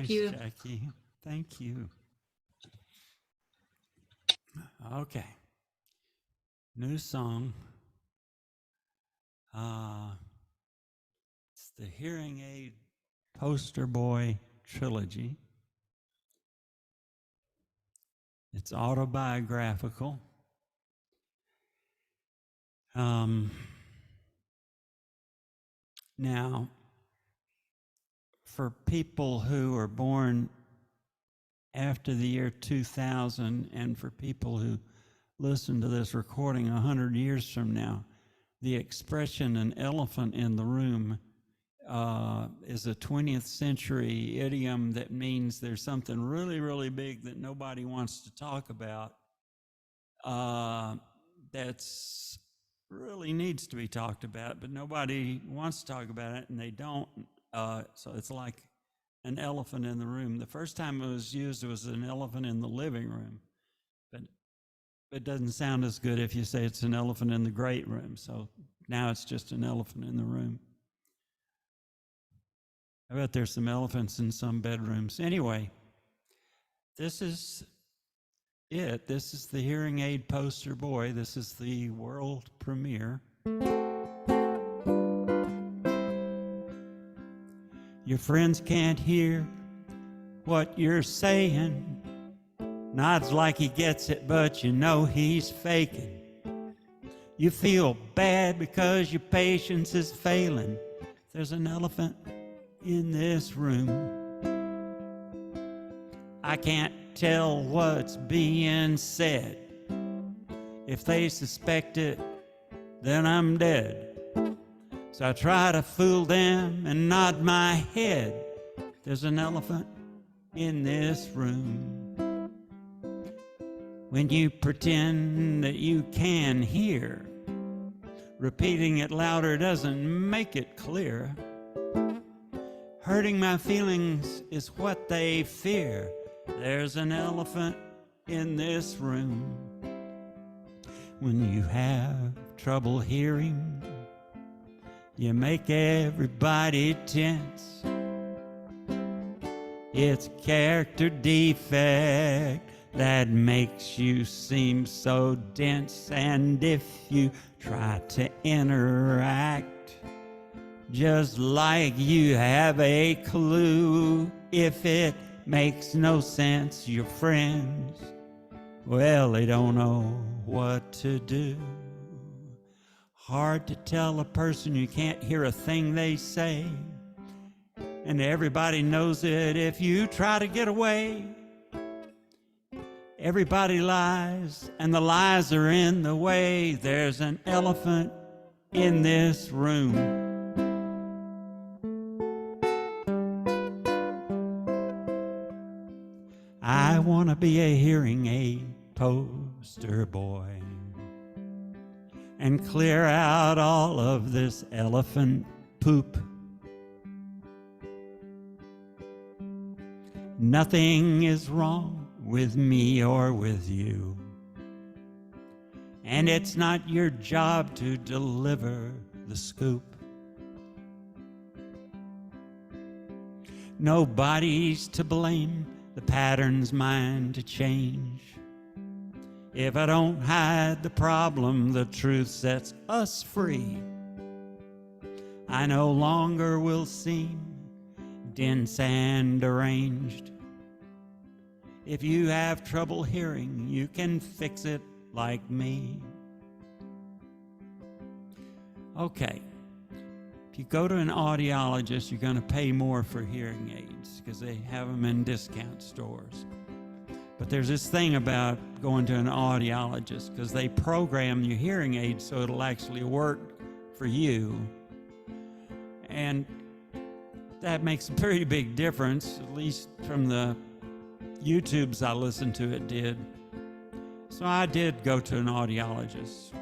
[SPEAKER 4] Thank you.
[SPEAKER 1] Jackie. Thank you. Okay. New song. It's the Hearing Aid Poster Boy Trilogy. It's autobiographical. Now, for people who are born after the year 2000, and for people who listen to this recording 100 years from now, the expression "an elephant in the room" is a 20th century idiom that means there's something really, really big that nobody wants to talk about, that's really needs to be talked about, but nobody wants to talk about it, and they don't. So it's like an elephant in the room. The first time it was used, it was an elephant in the living room, but it doesn't sound as good if you say it's an elephant in the great room. So now it's just an elephant in the room. I bet there's some elephants in some bedrooms. Anyway, this is it. This is the Hearing Aid Poster Boy. This is the world premiere. Your friends can't hear what you're saying. Nods like he gets it, but you know he's faking. You feel bad because your patience is failing. There's an elephant in this room. I can't tell what's being said. If they suspect it, then I'm dead. So I try to fool them and nod my head. There's an elephant in this room. When you pretend that you can hear, repeating it louder doesn't make it clear. Hurting my feelings is what they fear. There's an elephant in this room. When you have trouble hearing, you make everybody tense. It's character defect that makes you seem so dense. And if you try to interact just like you have a clue, if it makes no sense, your friends, well, they don't know what to do. Hard to tell a person you can't hear a thing they say, and everybody knows it if you try to get away. Everybody lies, and the lies are in the way. There's an elephant in this room. I want to be a hearing aid poster boy and clear out all of this elephant poop. Nothing is wrong with me or with you, and it's not your job to deliver the scoop. Nobody's to blame, the pattern's mine to change. If I don't hide the problem, the truth sets us free. I no longer will seem dense and deranged. If you have trouble hearing, you can fix it like me. Okay. If you go to an audiologist, you're going to pay more for hearing aids because they have them in discount stores. But there's this thing about going to an audiologist because they program your hearing aid so it'll actually work for you. And that makes a pretty big difference, at least from the YouTubes I listened to, it did. So I did go to an audiologist.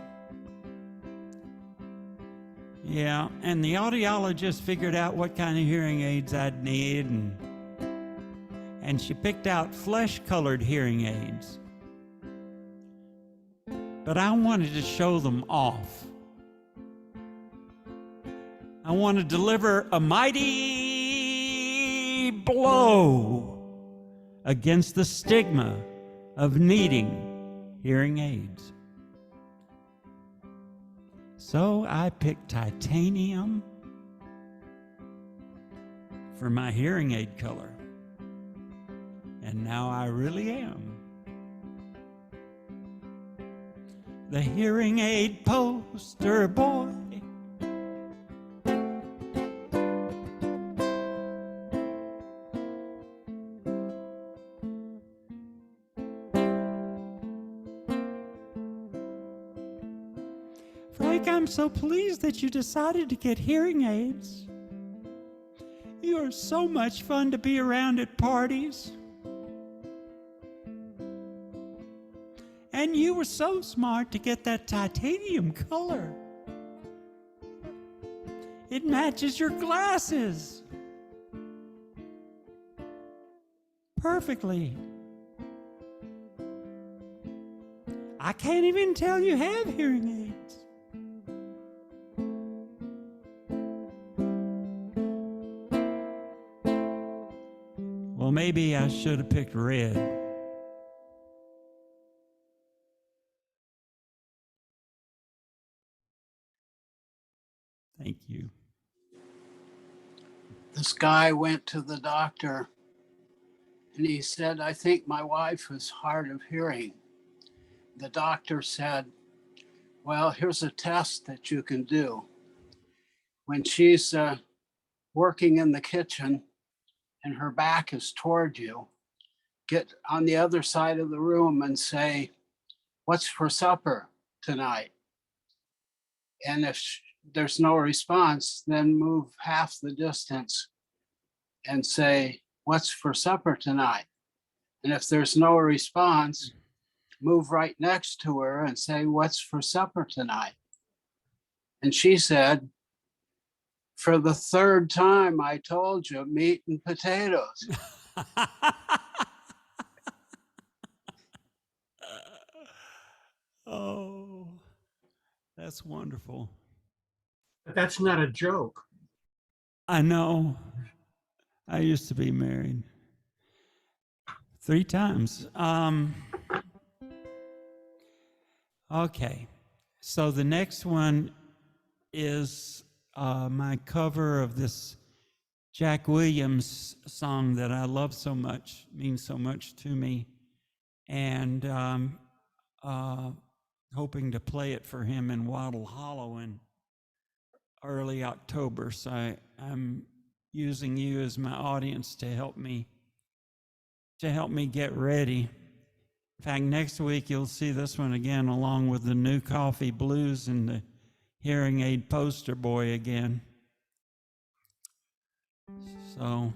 [SPEAKER 1] Yeah, and the audiologist figured out what kind of hearing aids I'd need, and she picked out flesh-colored hearing aids. But I wanted to show them off. I want to deliver a mighty blow against the stigma of needing hearing aids. So I picked titanium for my hearing aid color. And now I really am the hearing aid poster boy. Frank, I'm so pleased that you decided to get hearing aids. You are so much fun to be around at parties. And you were so smart to get that titanium color. It matches your glasses perfectly. I can't even tell you have hearing aids. Well, maybe I should have picked red. Thank you.
[SPEAKER 6] This guy went to the doctor and he said, I think my wife is hard of hearing. The doctor said, well, here's a test that you can do. When she's working in the kitchen and her back is toward you, get on the other side of the room and say, what's for supper tonight? And if there's no response, then move half the distance and say, what's for supper tonight? And if there's no response, move right next to her and say, what's for supper tonight? And she said, for the third time, I told you, meat and potatoes.
[SPEAKER 1] Oh, that's wonderful.
[SPEAKER 3] But that's not a joke.
[SPEAKER 1] I know. I used to be married 3 times. Okay, so the next one is my cover of this Jack Williams song that I love so much, means so much to me, and hoping to play it for him in Wattle Hollow in early October. So I'm using you as my audience to help me get ready. In fact, next week you'll see this one again along with the New Coffee Blues and the hearing aid poster boy again. So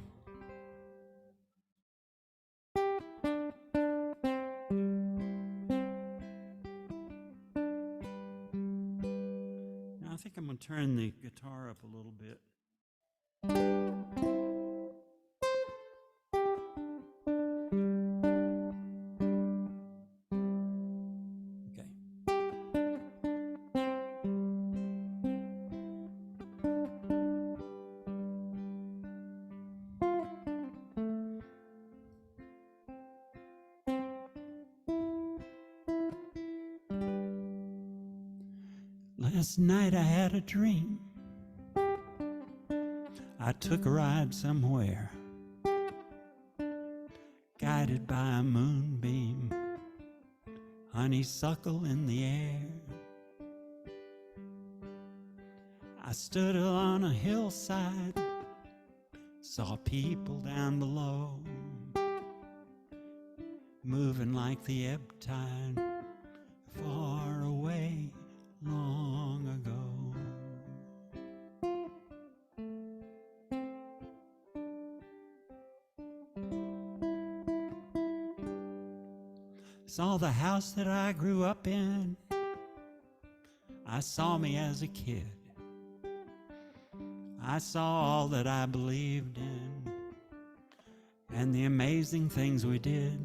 [SPEAKER 1] now I think I'm going to turn the guitar up a little bit. Last night I had a dream. I took a ride somewhere, guided by a moonbeam, honeysuckle in the air. I stood on a hillside, saw people down below, moving like the ebb tide, far away long ago. Saw the house that I grew up in. I saw me as a kid. I saw all that I believed in and the amazing things we did.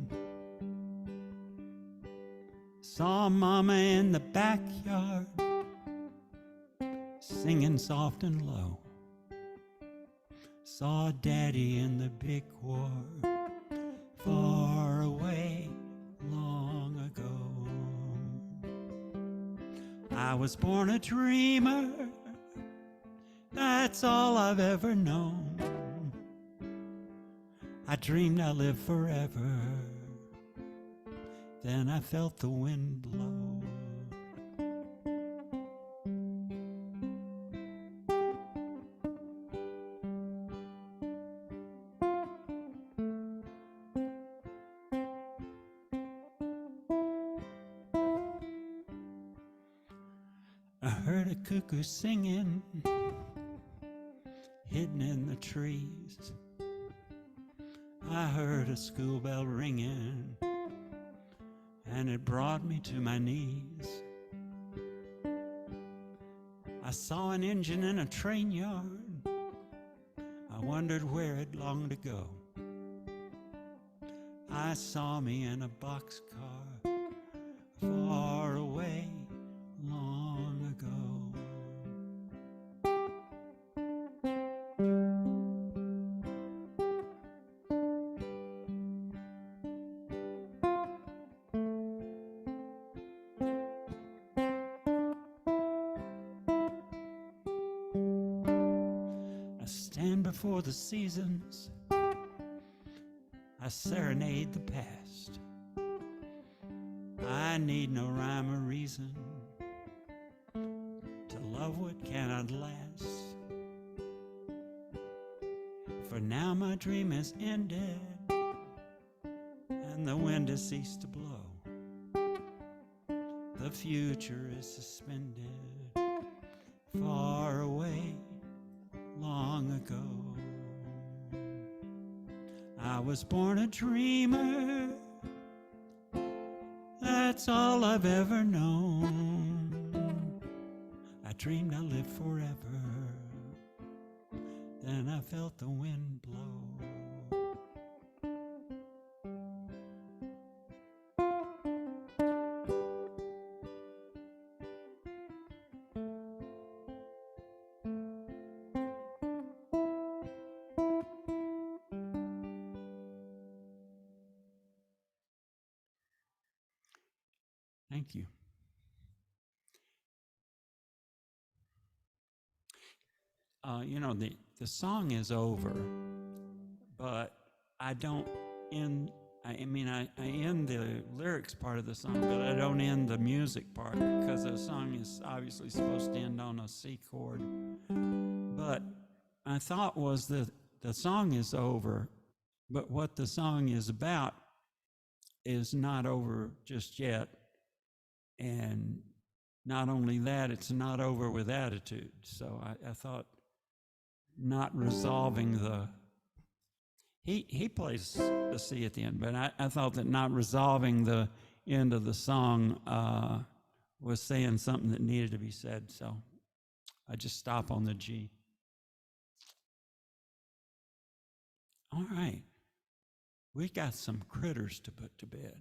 [SPEAKER 1] Saw Mama in the backyard singing soft and low. saw Daddy in the big war, far away, long ago. I was born a dreamer, that's all I've ever known. I dreamed I lived forever, then I felt the wind blow. I heard a cuckoo singing, hidden in the trees. I heard a school bell ringing, and it brought me to my knees. I saw an engine in a train yard. I wondered where it longed to go. I saw me in a boxcar, far away, long ago. I stand before the seasons, I serenade the past. I need no rhyme or reason to love what cannot last. For now my dream has ended, and the wind has ceased to blow. The future is suspended, far away, long ago. I was born a dreamer, that's all I've ever known. I dreamed I lived forever, then I felt the wind blow. Thank you. You know, the song is over, but I don't end, I end the lyrics part of the song, but I don't end the music part because the song is obviously supposed to end on a C chord. But my thought was that the song is over, but what the song is about is not over just yet. And not only that, it's not over with attitude. So I thought not resolving the, he plays the C at the end, but I thought that not resolving the end of the song was saying something that needed to be said. So I just stop on the G. All right. We got some critters to put to bed.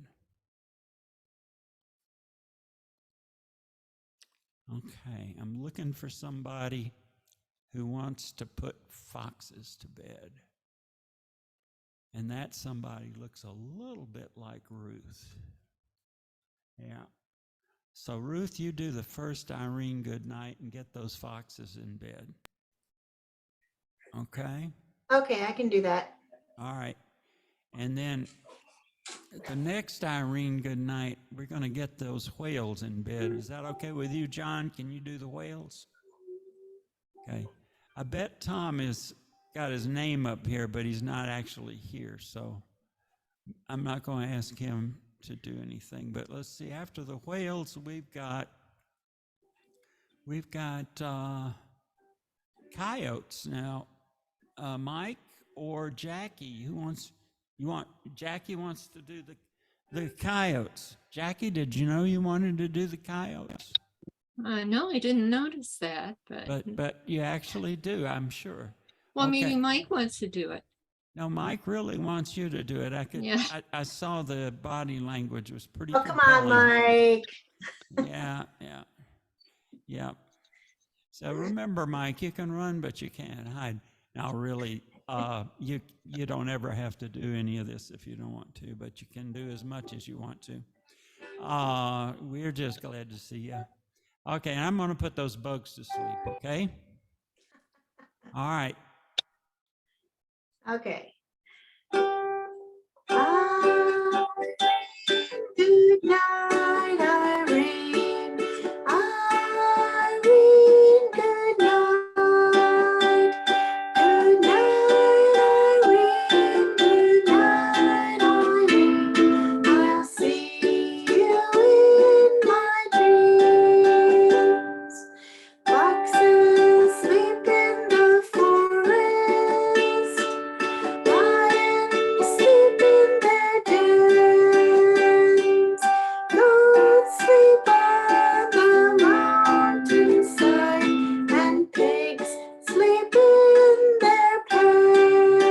[SPEAKER 1] Okay, I'm looking for somebody who wants to put foxes to bed. And that somebody looks a little bit like Ruth. Yeah. So Ruth, you do the first Irene goodnight and get those foxes in bed. Okay?
[SPEAKER 5] Okay, I can do that.
[SPEAKER 1] All right. And then the next Irene goodnight, we're going to get those whales in bed. Is that okay with you, John? Can you do the whales? Okay. I bet Tom has got his name up here, but he's not actually here, so I'm not going to ask him to do anything. But let's see. After the whales, we've got coyotes now. Mike or Jackie, Jackie wants to do the coyotes. Jackie, did you know you wanted to do the coyotes?
[SPEAKER 4] No, I didn't notice that,
[SPEAKER 1] But you actually do, I'm sure.
[SPEAKER 4] well,
[SPEAKER 1] okay.
[SPEAKER 4] maybe Mike wants to do it.
[SPEAKER 1] No, Mike really wants you to do it.
[SPEAKER 4] Yeah.
[SPEAKER 1] I saw the body language was pretty
[SPEAKER 5] Oh, come on,
[SPEAKER 1] compelling.
[SPEAKER 5] Mike.
[SPEAKER 1] Yeah. So remember, Mike, you can run, but you can't hide. Now, really, you don't ever have to do any of this if you don't want to, but you can do as much as you want to. We're just glad to see you. Okay, I'm going to put those bugs to sleep, okay? All right.
[SPEAKER 5] Okay. Good night, Irene. Irene, good night. Good night, Irene. Good night, Irene. I'll see you in my dreams. Foxes sleep in the forest. Lions sleep in their dens. Goats sleep on the mountainside, and pigs sleep in their pens.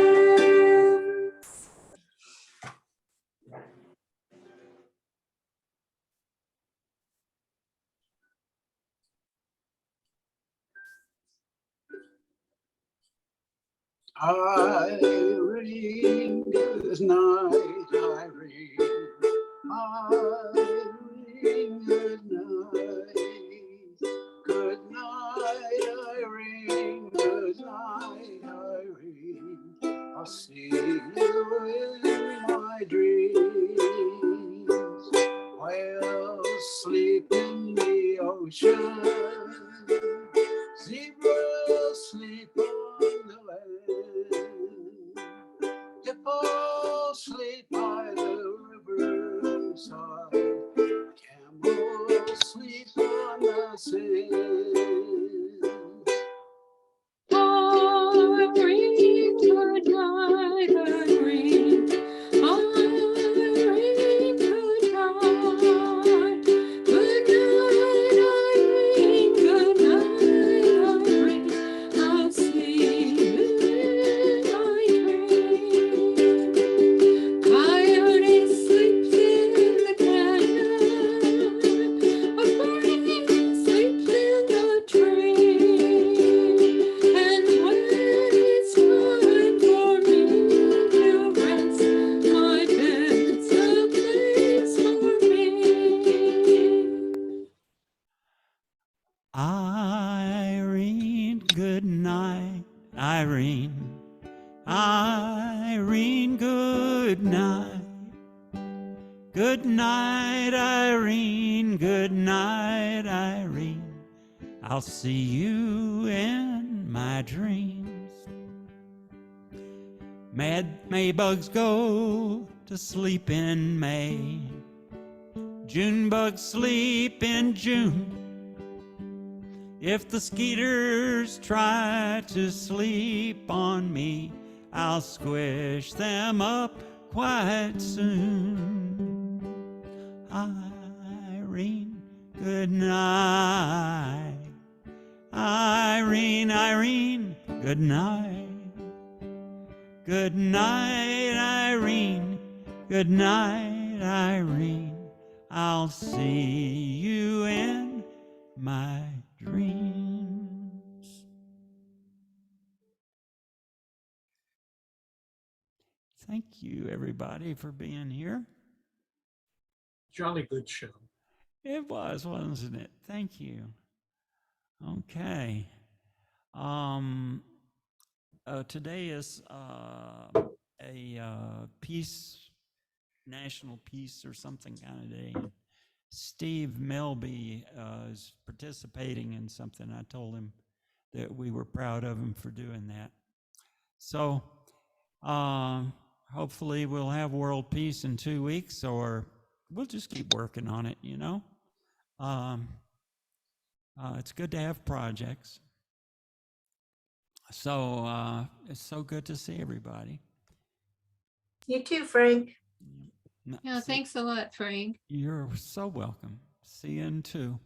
[SPEAKER 6] Irene, good night, Irene. Irene, good night. Good night, Irene. Good night, Irene. I'll see you in my dreams. Whales sleep in the ocean. Zebras sleep on the land. Hippos sleep by the riverside. Camels sleep on the sand.
[SPEAKER 4] Irene, good night, Irene. Irene, good night. Good night, Irene. Good night, Irene. I'll see you in my dreams. Coyote sleeps in the canyon. A bird sleeps in the tree. And when it's time for me to rest, my bed's a place for me.
[SPEAKER 1] Irene, good night, Irene. Irene, good night. Good night, Irene. Good night, Irene. I'll see you in my dreams. Mad May bugs go to sleep in May. June bugs sleep in June. If the skeeters try to sleep on me, I'll squish them up quite soon. Irene, good night. Irene, Irene, good night. Good night, Irene. Good night, Irene. I'll see you in my dreams. Thank you, everybody, for being here.
[SPEAKER 3] Jolly good show.
[SPEAKER 1] It was, wasn't it? Thank you. Okay. Today is a peace, national peace or something kind of day. And Steve Melby is participating in something. I told him that we were proud of him for doing that. So hopefully we'll have world peace in 2 weeks, or we'll just keep working on it, you know. It's good to have projects. So it's so good to see everybody.
[SPEAKER 5] You too, Frank.
[SPEAKER 4] Yeah, thanks a lot, Frank.
[SPEAKER 1] You're so welcome. See you in 2.